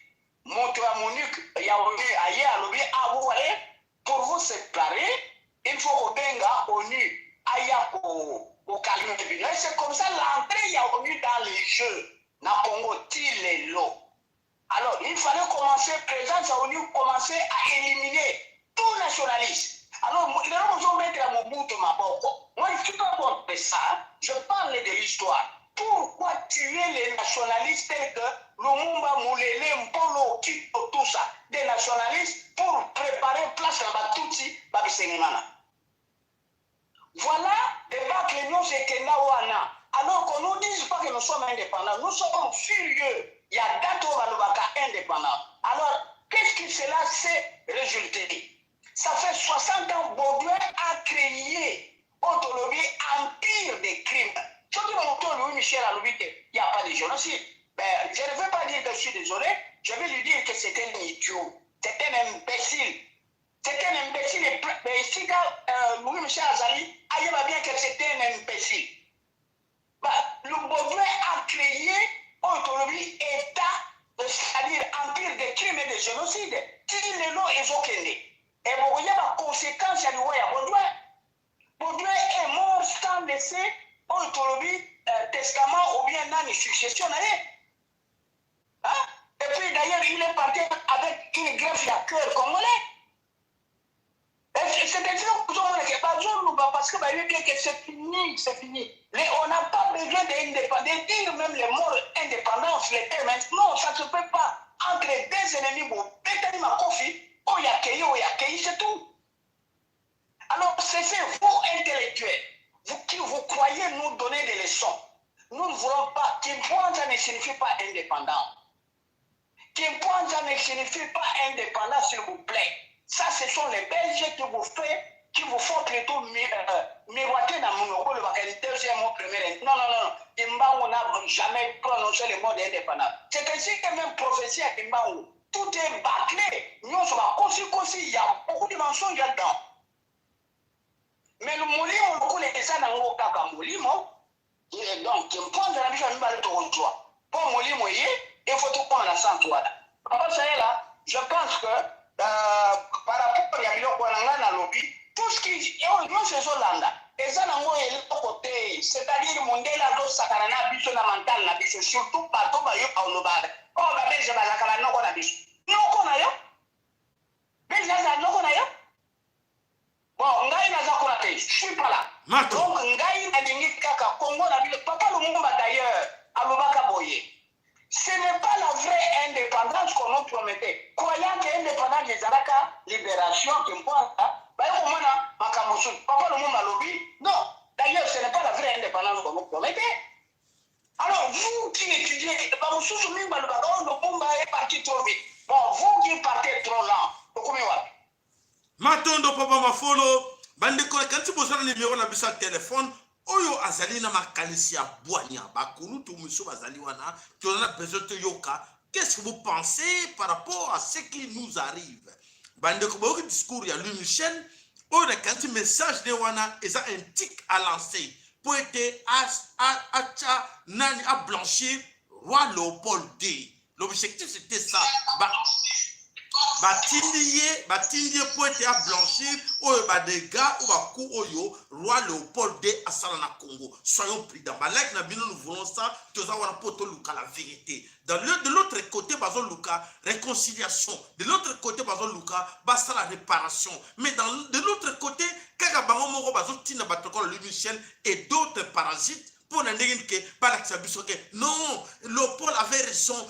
Montre à Monique, il y a ailleurs, vous voyez, pour vous séparer, il faut au Benga, au nu, ailleurs au Calme. C'est comme ça, l'entrée, il y a au nu dans les jeux, na Congo, les lots. Alors, il fallait commencer, présence à ONU, commencer à éliminer tout nationaliste. Alors, il y a besoin de mettre à mon bout de ma boque. Moi, je ne suis pas contre ça, je parle de l'histoire. Pourquoi tuer les nationalistes tels que Lumumba, Moulele, Mpolo, Kito, tout ça, des nationalistes pour préparer place à Batouti, Babisenimana. Voilà des bacs les noms et Kenawana. Alors qu'on ne nous dise pas que nous sommes indépendants, nous sommes furieux. Il y a date où Balubaka indépendant. Alors, qu'est-ce que cela s'est résulté? Ça fait 60 ans, Baudouin a créé Autolobie empire des crimes. Ceux qui m'ont Louis Michel a dit qu'il n'y a pas de génocide. Ben, je ne veux pas dire que je suis désolé, je vais lui dire que c'est un idiot, c'est un imbécile. C'est un imbécile. Mais ici, quand Louis Michel Azali, il va bien que c'était un imbécile. Ben, le Baudouin a créé Autonomie État, c'est-à-dire empire des crimes et des génocides. Qui les lots et zokende. Et vous voyez la conséquence à Baudouin. Baudouin est mort sans laisser Autonomie, testament ou bien non succession. Hein? Et puis d'ailleurs, il est parti avec une greffe à cœur congolais. C'est des gens qui sont pas parce que c'est fini, c'est fini. On n'a pas besoin d'indépendance, dire même les mots indépendance, les termes. Non, ça ne se peut pas. Entre deux ennemis, c'est tout. Alors, c'est vous intellectuels, vous qui vous croyez nous donner des leçons. Nous ne voulons pas. Kimpoanza ne signifie pas indépendant. Kimpoanza ne signifie pas indépendant, s'il vous plaît. Ça, ce sont les Belges qui vous font plutôt miroiter dans mon rôle, le deuxième mot, premier. Non. Kimbaou n'a jamais prononcé le mot d'indépendant. C'est ainsi que même prophétie à Kimbaou. Tout est bâclé. Nous sommes aussi, il y a beaucoup de mensonges là-dedans. Mais le molimo, le coup, les ça dans le cas comme molimo, donc, Kimpoanza n'a jamais parlé de ton choix. Pour molimo, il faut tout prendre la santoire. Papa, ça est là, je pense que par rapport à Yamilo lobby, tout ce qui est ces Hollanda, et ça n'a pas été côté, c'est-à-dire Mondela, Sakarana, Bicho, la mentale, la Bicho, surtout partout, au Nobad. Oh, la Belge, la Kalano, la Bicho. Non, qu'on a yo. Belge, non, qu'on a yo. Bon, Ngaï n'a pas je suis pas là. Donc, Ngaï n'a dit Kaka, Congo, la Bicho, papa Lumumba d'ailleurs, à Lubaka Boye. Ce n'est pas la vraie indépendance qu'on nous promettait. Croyant que l'indépendance des Araka, libération, qui me voit, papa le monde a lobby. Non, d'ailleurs, ce n'est pas la vraie indépendance. compromettait. Alors, vous qui étudiez, vous souvenez le ballon, le Bumba est parti trop vite. Bon, vous qui partez trop lent, pourquoi Matondo papa mafolo, bande ko kanti bozana numéro na bisa téléphone, oyo azali na makalisi ya boanya, bakunu to muso bazali wana, tu on a besoin de yoka. Qu'est-ce que vous pensez par rapport à ce qui nous arrive? Bande ko ba discours ya Louis Michel, oyo kanti message de wana eza un tic à lancer pour être à blanchir roi Léopold II. L'objectif c'était ça. Batindie pour être à blanchir oyo badega ou baku oyo roi Léopold II asala na Congo. Soyons prudents. Like na bino nous voulons ça, toza wana poto luka la vérité. De l'autre côté bazo luka réconciliation. De l'autre côté bazo luka basa la réparation. Mais de l'autre côté kaka bango moko bazo tina batoko Louis Michel et d'autres parasites pour n'endeguer que par l'exabiso que non, Léopold avait raison.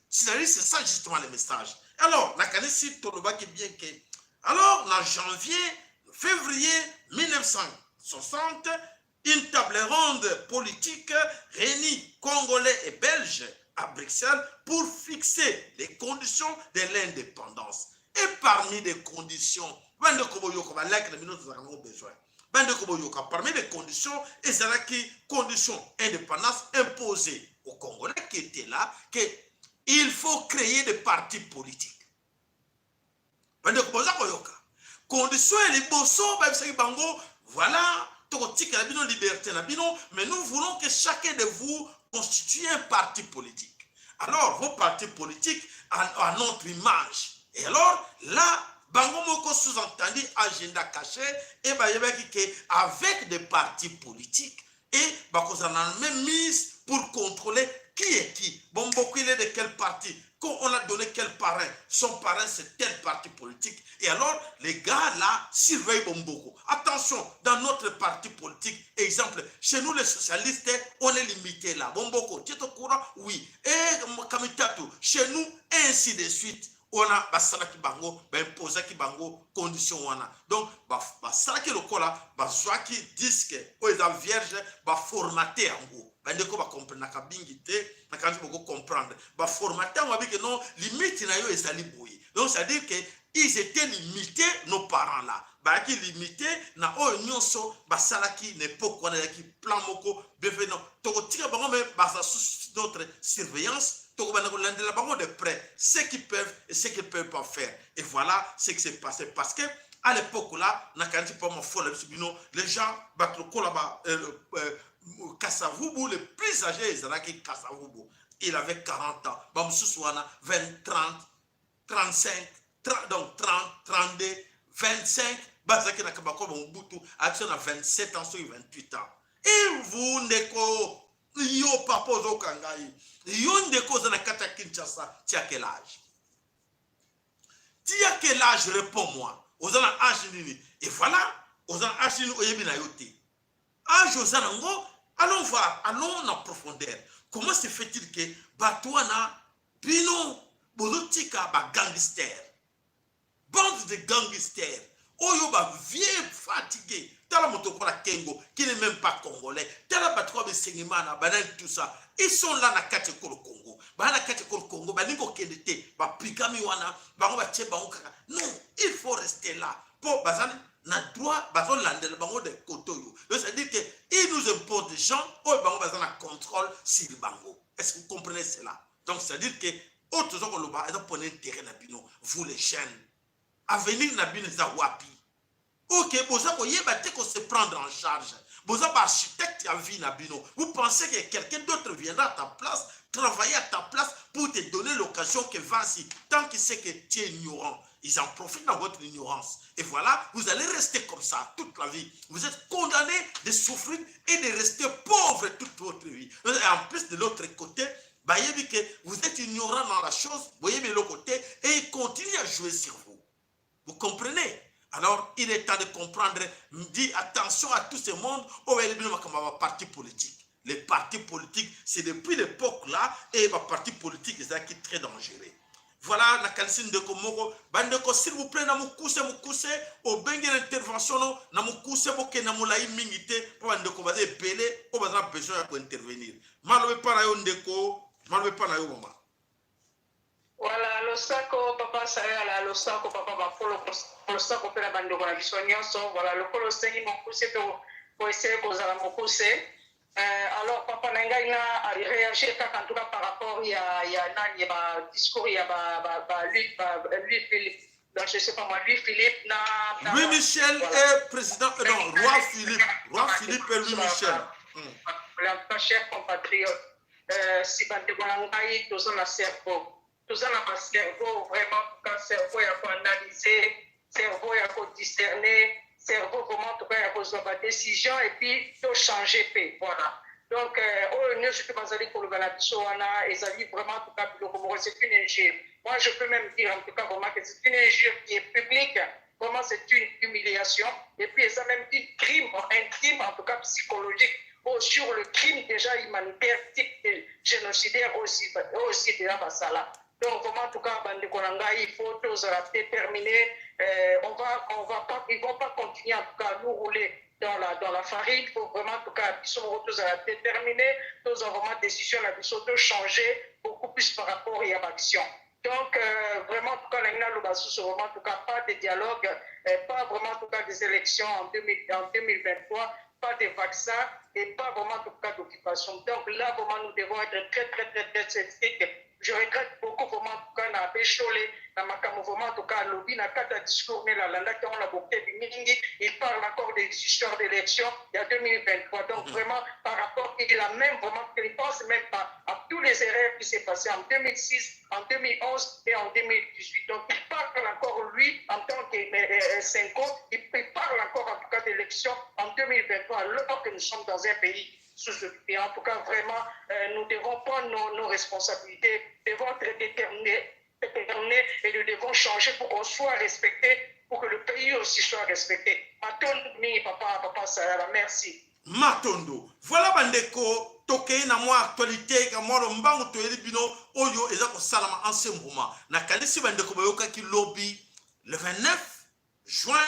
C'est ça justement le message. Alors, la Kanisi Toloba qui bien que. Alors, en février 1960, une table ronde politique réunit Congolais et Belges à Bruxelles pour fixer les conditions de l'indépendance. Et parmi les conditions, parmi les conditions, et c'est là qui conditions indépendance imposées aux Congolais qui étaient là, que il faut créer des partis politiques. Condition et les bossons, voilà, liberté, mais nous voulons que chacun de vous constitue un parti politique. Alors, vos partis politiques à notre image. Et alors, là, Bango Moko sous-entendu agenda caché, et avec des partis politiques, et on a même mise pour contrôler qui est qui. Bon, beaucoup il est de quel parti. Quand on a donné quel parrain, son parrain c'est tel parti politique. Et alors, les gars là surveillent Bomboko. Attention, dans notre parti politique, exemple, chez nous les socialistes, on est limité là. Bomboko, tu es au courant? Oui. Et Kamitatu, chez nous, ainsi de suite. On a Basalaki Bango, Posaki Bango, condition wana. Donc, Basalaki le kola, Bazwaki disque, ou les vierges, formaté en gros. Bandeko va comprendre na kabingi te na kanzi boko comprendre ba formater on va dire que non limite na yo ezali boye. Donc ça veut dire que ils étaient limités nos parents là ba ki limité na o nyonso ba salaki n'époque on a qui plan moko befé non to tira bango mais ba sous notre surveillance to ba na ko landela bango de près ce qu'ils peuvent et ce qu'ils peuvent pas faire. Et voilà ce qui s'est passé parce que à l'époque là na kanzi pas mo folle les gens batoko là-bas Kassavubu, le plus âgé, c'est Kassavubu. Il avait 40 ans. Bamsousouana, 20, 30, 35, 30, donc 30, 32, 25. Bazaki Nakabako, Mbutu, action à 27 ans, sur 28 ans. Et vous, Neko, yo papozo kangai. Yo Neko Zanakata Kinshasa, tu as quel âge? Tu as quel âge? Réponds-moi. Aux ans âge, et voilà, aux ans âge, oyebina yote. Âge aux anango. Allons voir, allons en profondeur. Comment se fait-il que Batouana, Bino, Bolotika, gangster, bande de gangsters, Oyo vieux fatigué, Tala Motokola Kengo, qui n'est même pas congolais, Tala Batoua Besengimana, Banan, tout ça, ils sont là na Katekolo Congo. Bana Katekolo Congo, Baningo Kedete, Bapigami Wana, Bango Tchebaoka. Non, il faut rester là. Pour Bazan, na droit bazon landel bango de kotoyo. Donc ça veut dire que il nous impose des gens au bango bazon a contrôle sur le bango. Est-ce que vous comprenez cela? Donc ça veut dire que autres gens le ba ils ont pris intérêt na bino, vous les jeunes. Avenir na bino za wapi. OK, boza ko yeba te ko se prendre en charge. Boza ba architecte ya vie na bino. Vous pensez que quelqu'un d'autre viendra à ta place, travailler à ta place pour te donner l'occasion que vas-y tant qu'il sait que tu es ignorant. Ils en profitent dans votre ignorance. Et voilà, vous allez rester comme ça toute la vie. Vous êtes condamné de souffrir et de rester pauvre toute votre vie. Et en plus de l'autre côté, vous êtes ignorant dans la chose, vous voyez de l'autre côté, et il continue à jouer sur vous. Vous comprenez? Alors, il est temps de comprendre, dit attention à tout ce monde, au parti politique. Les partis politiques, c'est depuis l'époque là, et les partis politiques, c'est très dangereux. voilà na kanisi ndeko moko bandeko s'il vous plaît na mukuse au bengi l'intervention no na mukuse boke na mulai mingi te po bandeko baze ebele o baza besoin ya ko intervenir malobe pa na yo ndeko malobe pa na yo mama. Voilà, lo sako papa sayala, lo sako papa bapolo, lo sako pe la bandeko na biso nyonso, voilà, le polo sengi mokuse pour essayer kozala mokuse. Alors papa nangai na réagir en tout cas par rapport ya nani ba discours ya lui Philippe. Donc je sais pas moi lui Philippe na Louis Michel voilà. Est président non roi Philippe et Louis Michel. La chers compatriotes si bandeko nangai tozana cerveau. Tozana pas cerveau vraiment quand cerveau ya ko analyser, cerveau ya ko discerner cerveau vraiment en tout cas il y a besoin de décision et puis de changer paix voilà donc je suis pas allé pour le Galatiana et ça dit vraiment en tout cas c'est une injure moi je peux même dire en tout cas vraiment que c'est une injure qui est publique vraiment c'est une humiliation et puis ça même un crime intime en tout cas psychologique sur le crime déjà humanitaire type de génocidaire aussi déjà basala. Donc, vraiment, en tout cas, il faut tous déterminer. Ils ne vont pas continuer, en tout cas, à nous rouler dans la farine. Il faut vraiment, en tout cas, ils sont tous déterminés. Tous ont vraiment décision de changer beaucoup plus par rapport à l'action. Donc, vraiment, en tout cas, vraiment, en tout cas, pas de dialogue, pas vraiment, en tout cas, des élections en 2023, pas de vaccins et pas vraiment, en tout cas, d'occupation. Donc, là, vraiment, nous devons être très, très, très, très sceptiques. Je regrette beaucoup vraiment en tout cas na Bécholé, na Makamo vraiment en tout cas lobby na kata discours mais la landa qui on l'a beaucoup mingi, il parle encore des histoires d'élections il y a 2023. Donc vraiment par rapport il a même vraiment il pense même pas à tous les erreurs qui s'est passé en 2006, en 2011 et en 2018. Donc il parle encore lui en tant que Senko, il parle encore en tout cas d'élections en 2023 alors que nous sommes dans un pays sous-occupé. En tout cas, vraiment, nous devons prendre nos responsabilités, devons être déterminés et nous devons changer pour qu'on soit respecté, pour que le pays aussi soit respecté. Matondo, papa, Sarah, merci. Matondo, voilà bandeko, tokei na moi actualité, ka moi mbango to elibino, oyo ezako salama en ce moment. Na kalisi bandeko bayoka ki lobby le 29 juin,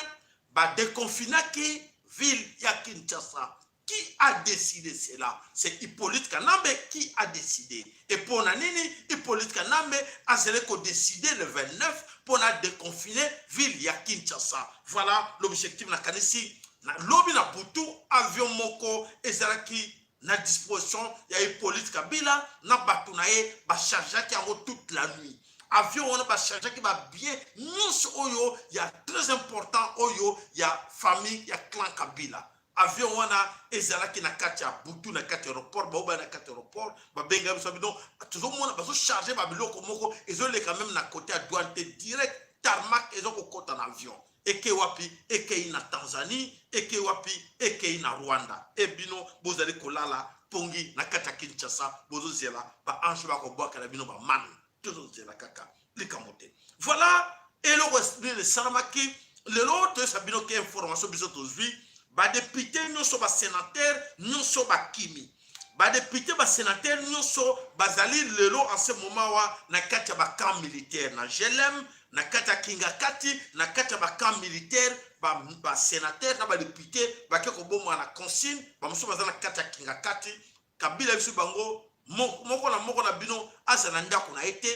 ba déconfinaki ville ya Kinshasa. Qui a décidé cela? C'est Hippolyte Kanambe qui a décidé. Et pour Nanini, Hippolyte Kanambe a décidé le 29 pour déconfiner ville ya Kinshasa. Voilà l'objectif na kanisi. Lobi na butu avion moko ezalaki na disposition ya Hippolyte Kabila na batu na ye ba charger ki yango toute la nuit. Avion on ba charger ki ba bien nyonso oyo ya très important oyo ya famille ya clan Kabila. Avion wana ezalaki na kati ya butu na kati aéroport ba na kati aéroport ba benga biso bidon toujours mona bazo charger ba biloko moko ezole quand même na côté à douane direct tarmac ezoko kota na avion eke wapi eke na Tanzanie eke wapi eke na Rwanda e bino bozali kolala pongi na kati ya Kinshasa bozo zela ba ange ba ko boka na bino ba man toujours zela kaka likamote voilà et le reste de salamaki le l'autre sabino ke information biso tozwi ba député nyonso ba sénateur nyonso ba kimi ba député ba sénateur nyonso bazali lelo en ce moment wa na kati ya ba camp militaire na GLM na kati ya Kingakati na kati ya ba camp militaire ba sénateur na ba député ba ke ko bomo na consigne ba muso bazana kati ya Kingakati Kabila biso bango moko na bino azana ndako na ete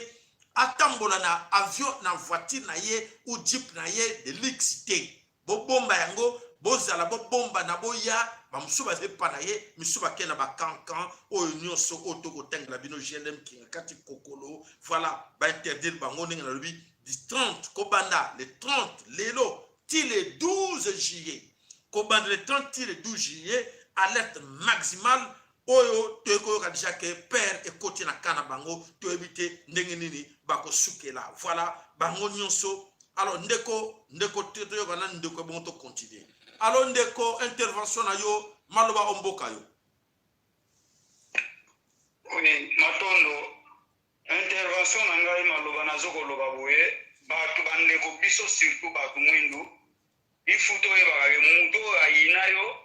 atambola na avion na voiture na ye ou jeep na ye de luxité bo bomba yango bozala bo bomba na boya ba musuba ze pa na ye misuba ke na ba kankan o nyonso otoko tengla bino GLM Kingakati kokolo voilà ba interdire bango ninga na lobi du 30 kobanda le 30 lelo ti le 12 juillet kobanda le 30 ti le 12 juillet alerte maximale oyo teko ka déjà que père et côté na kana bango to éviter ndenge nini bako sukela voilà bango nyonso alors ndeko teto yo kana ndeko bon to continuer alors ndeko intervention na yo maloba omboka yo oui matondo intervention na ngai maloba nazoko loba boye batu bandeko biso surtout batu mwindu ifuto yebaka muto ayina yo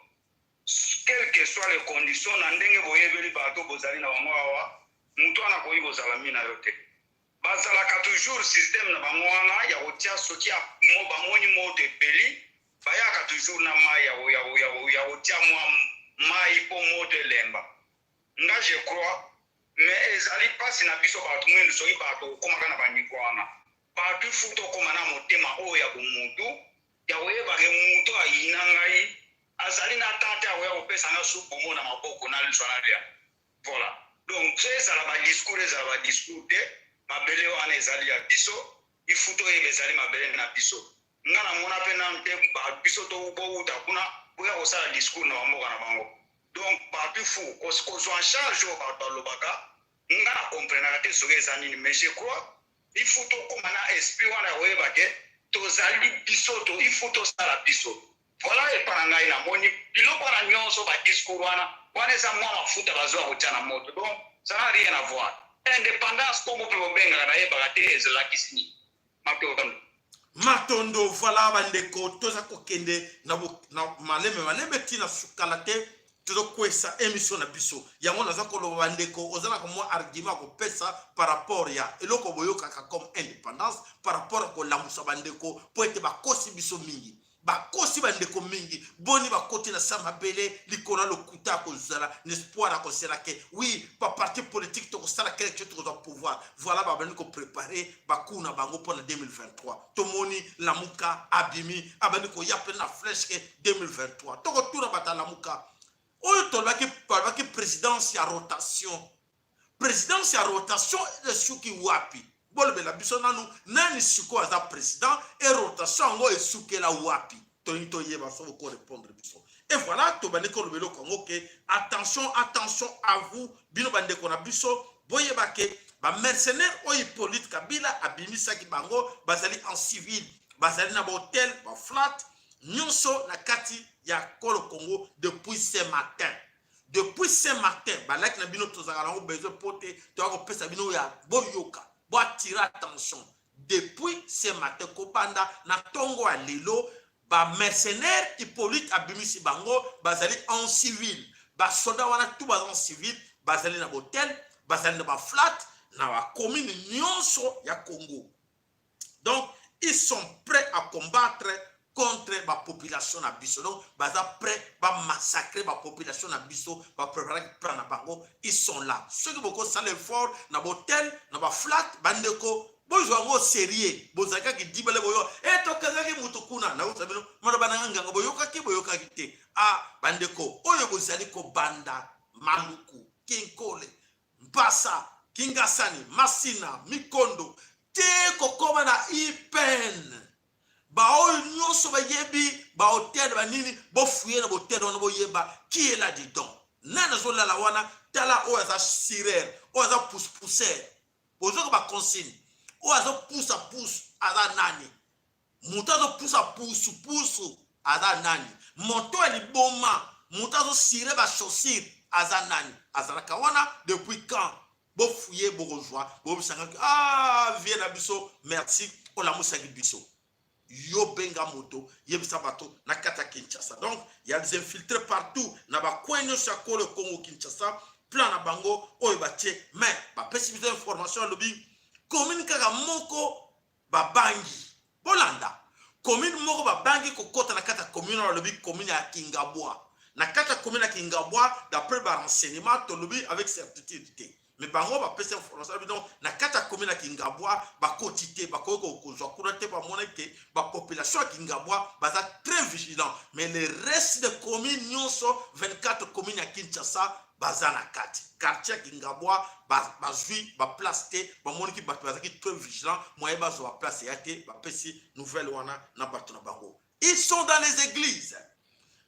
quelles que soient les conditions na ndenge boyebeli bato bozali na bango awa muto anakoki kozala mina yo te bazalaka toujours système na bango wana ya kotia soki bamoni moto epeli bayaka toujours na mai ya kotia mwa mai mpo moto elemba nga je crois mais ezali mpasi na biso bato mwindu soki bato okomaka na bandiko wana bato ifu tokóma na motema oyo ya bomutu ya koyebake mutu ayina ngai azali na tante akoya kopesa nga su bongo na maboko na liso na lia voilà donc so ezala badiscours te mabele wana ezali ya biso ifu toyeba ezali mabele na biso nga namona mpe na mpe biso tobouta kuna boya kosala discours na bamboka na bango donc bato ifu kozwa en charge oyo bato balobaka nga na komprenaka te soki eza nini mais je crois ifu tokóma na esprit wana koyeba ke tozali biso ifu tosala biso voilà epa na ngai namoni biloko wana nyonso badiscours wana eza mwa mafuta bazwa kotia na moto donc ça n'a rien à voir indépendance kongo mpe bobengaka nayebaka te ezalakisi nini matondo voilà bandeko toza kokende na maleme ntina sukala te tozokwesa émission na biso yango naza koloba bandeko ozalaka mwa argument kopesa par rapport ya eloko boyokaka comme indépendance par rapport a kolamusa bandeko po ete bakosi biso mingi bakosi bandeko mingi boni bakoti na sama bele likona lokuta kozala l'espoir à considérer que oui pas parti politique to kosala quelque chose to pouvoir voilà ba bani ko préparer bakuna bango pour 2023 tomoni lamuka abimi abani ko yape na flèche que 2023 to ko tura bata lamuka oyo to baki présidence ya rotation de suki wapi bolbe la biso nani siko aza président et rotation ngo esukela wapi to yeba so ko répondre biso et voilà to bandeko lobelo kongo ke attention à vous bino bandeko na biso boyeba ke ba mercenaires oyo Hippolyte Kabila abimisaki bango bazali en civil bazali na hôtel ba flat nyonso na kati ya Kolo Congo depuis ce matin balaki na bino tozaka nango besoin pote to ko pesa bino ya boyoka bo attirer attention depuis ce matin kopanda na tongo ya lelo ba mercenaires Hippolyte abimisi bango bazali en civil ba soda wana tout ba en civil bazali na hôtel bazali na ba flat na ba commune nyonso ya Congo. Donc ils sont prêts à combattre contre la population na biso. Donc baza prêt ba massacrer la population na biso ba préparer prendre bango, ils sont là. Ceux qui beaucoup ça l'effort na hôtel na ba flat bandeko bozo ngo sérieux bozaka ki dibale boyo to kazaki mutukuna na usabino mara bananga boyoka ki te bandeko oyo bozali ko banda Maluku Kinkole Mbasa Kingasani Masina Mikondo te kokoma na ipen ba oyo nyonso ba yebi ba hôtel ba nini bo fuye na hôtel wana bo yeba qui est là dedans nana zola la wana tala oyo za sirer oyo za pousser bozo ba consigne oyo za pousse aza nani mutazo pousse aza nani moto eli boma mutazo sirer ba chaussure aza nani azalaka wana depuis quand bo fuye bo rejoindre bo bisanga viens na biso merci ola musaki biso yo benga moto yebisa bato na kata Kinshasa. Donc il y a des infiltrés partout na ba kwenyo chako le Congo Kinshasa plan na bango oyo batie mais ba pesi biso information lobi commune kaka moko ba bangi bolanda commune moko ba bangi ko kota na kata commune lobi commune ya Kingabwa na kata commune ya Kingabwa d'après ba renseignement to lobi avec certitude. Mais bango ba pesa information donc na kata commune Kingabwa ba kotité ba ko kozwa kurate ba moneke ba population Kingabwa baza très vigilant mais le reste de communes nyonso 24 communes à Kinshasa baza na kati quartier Kingabwa ba zui ba place te ba moneki ba baza ki très vigilant moye ba zo ba place yate ba pesi nouvelle wana na bato na bango. Ils sont dans les églises.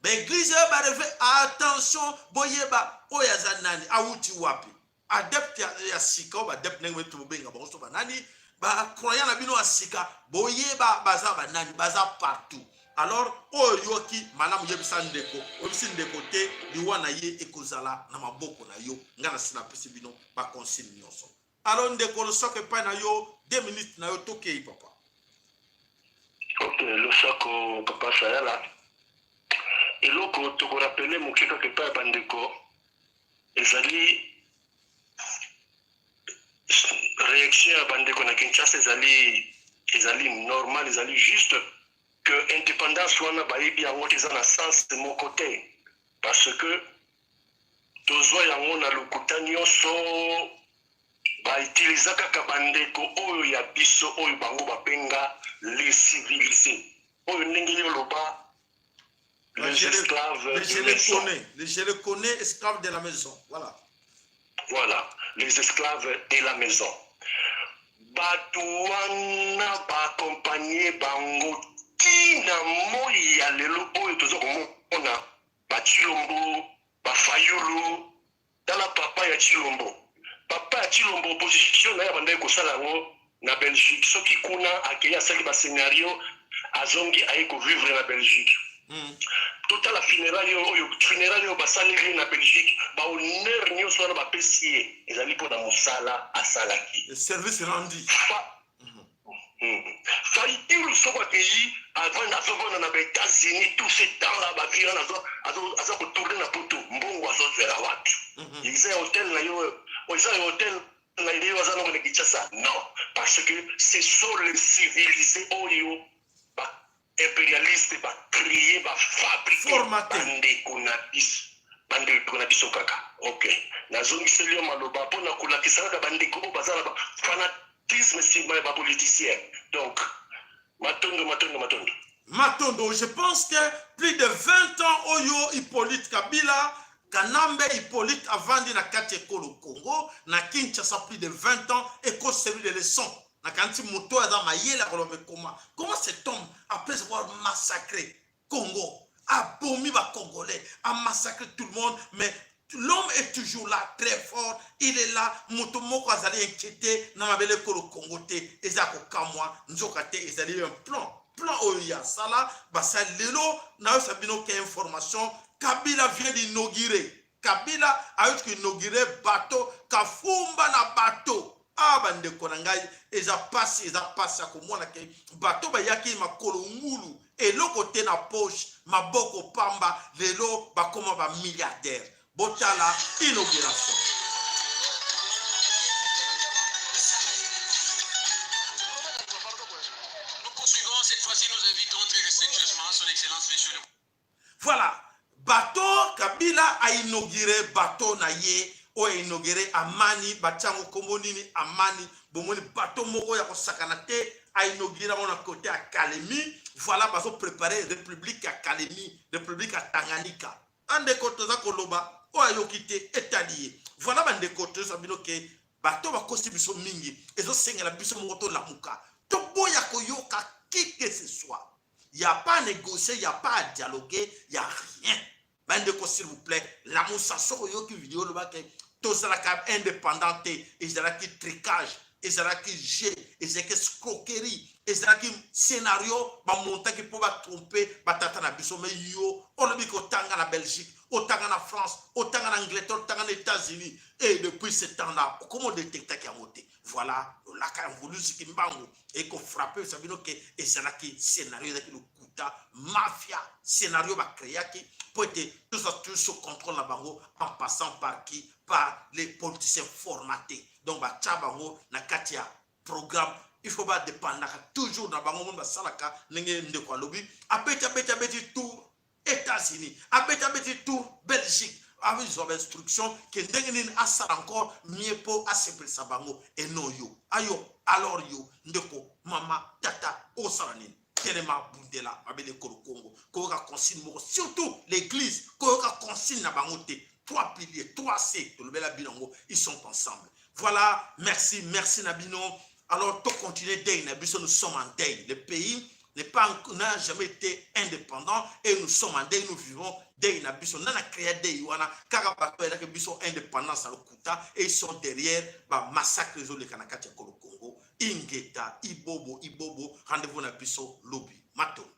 L'église ba reve attention boyeba oyaza nani awuti wapi adepte ya sika ba adepte nengwe to benga ba so banani ba croyant na bino asika boyeba baza banani baza partout. Alors oyoki malamu yebisa ndeko obisi ndeko te liwana ye ekozala na maboko na yo ngana sina pesi bino ba consigne nyonso. Alors ndeko le soke pa na yo 2 minutes na yo tokei papa. OK, le soko papa Sayala. Eloko to ko rappeler mokika ke pa bandeko ezali réflexion à bandeko na Kinshasa ezali normal, ezali juste que indépendance wana bayebi yango eza na sens de mon côté parce que tozwa yango na lokuta nyonso bautiliza kaka bandeko oyo ya biso oyo bango babenga les civilisés oyo ndenge yoloba les esclaves je les connais esclaves de la maison, voilà les esclaves de la maison bato wana baakompagne bango tina moi ya lelo oyo toza komona bachilombo bafayulu tala papa ya chilombo opposition na ya bandai kosala yango na Belgique soki kuna akei asali bascénario azongi aye kovivre na Belgique totala funéraire oyo basaleli na Belgique bahonneur nyonso wana bapesi ye ezali mpo na mosala asalaki service rendu Fayulu soko akei avant azovanda na ba-États-Unis tout ce temps-là bavira aza kotourne na poto mbongo azozela watu eza ya hotel na yo aza nango na Kinshasa non parce que ce sont les civilisés oyo impérialiste bacréé bafabriqué bandeko na biso kaka ok nazongiseli yo maloba mpo na kolakisa kaka bandeko oyo baza na fanatisme nsima ya bapoliticien donc Matondo, je pense que plus de 20 ans oyo Hippolyte Kabila Kanambe Hippolyte avandi na kati ekolo Congo na Kinshasa plus de 20 ans et qu'on servi de leçons na kanti moto aza mayela kolombe comment cet homme après avoir massacré Congo a bomi ba Congolais a massacré tout le monde mais l'homme est toujours là très fort il est là moto moko azali inquiété na mabele ekolo Congo te ezako kamwa nzoka te ezali un plan oya sala basa lelo na yo sabino ke information Kabila vient d'inaugurer. Kabila a inauguré bateau, Kafumba na bateau. Ah, bande konangai, eza passe à komona ke bateau ba yaki makolo ngulu. Et le côté na poche, maboko pamba, lelo ba koma ba milliardaire. Botala inauguration. Nous poursuivons cette fois-ci, nous invitons très respectueusement son excellence monsieur le... Voilà. Bateau Kabila a inauguré bateau na ye o a inauguré Amani bachango komonini Amani bomoni bateau moko ya kosakana te a inauguré on a côté à Kalemi voilà bazo préparer république à Kalemi république à Tanganyika ande koto za koloba o ayokite etalié voilà bande koto sabino ke bateau ba kosi biso mingi ezo sengela biso moto lamuka to boya koyoka qui que ce soit. Il n'y a pas à négocier, il n'y a pas à dialoguer, il n'y a rien. Bandeko, s'il vous plaît, la moussa soro qui vidéo le bac, tout ça la indépendante, et ça la qui tricage, et ça la qui jet, et ça qui escroquerie, et ça qui scénario, ba monta qui peut tromper, ba tata na biso, mais yo, on le dit qu'au tanga na Belgique, au tanga na France, au tanga na Angleterre, au tanga na États-Unis, et depuis ce temps-là, comment détecter qui a monté? Voilà, la carrière voulu ce qui mbango, et qu'on frappe, ça veut dire que, et ça la qui scénario, qui le kuta, mafia, scénario va créer qui, pour être tout ça, tout sous contrôle la bango, en passant par qui? Par les politiciens formatés. Donc, bah, tchabango, na katia, programme, il faut pas dépendre toujours dans bango monde salaka nenge ndeko lobby abeti tout États-Unis abeti tout Belgique avec des instructions que ndenge ni asala encore mieux pour assemblée sa bango et non yo ayo alors yo ndeko mama tata osalani tellement bundela abele Congo ko ka consigne surtout l'église ko ka consigne na bango te 3 piliers 3 C to le bela binango ils sont ensemble. Voilà, merci Nabino. Alors, tout continuer nous sommes en deuil. Le pays n'a jamais été indépendant et nous sommes en deuil, nous vivons deuil. Nous avons créé deuil. Nous sommes indépendants et ils sont derrière le massacre de Kanakati Congo. Ingeta, Ibobo, rendez-vous dans le lobby. Mato.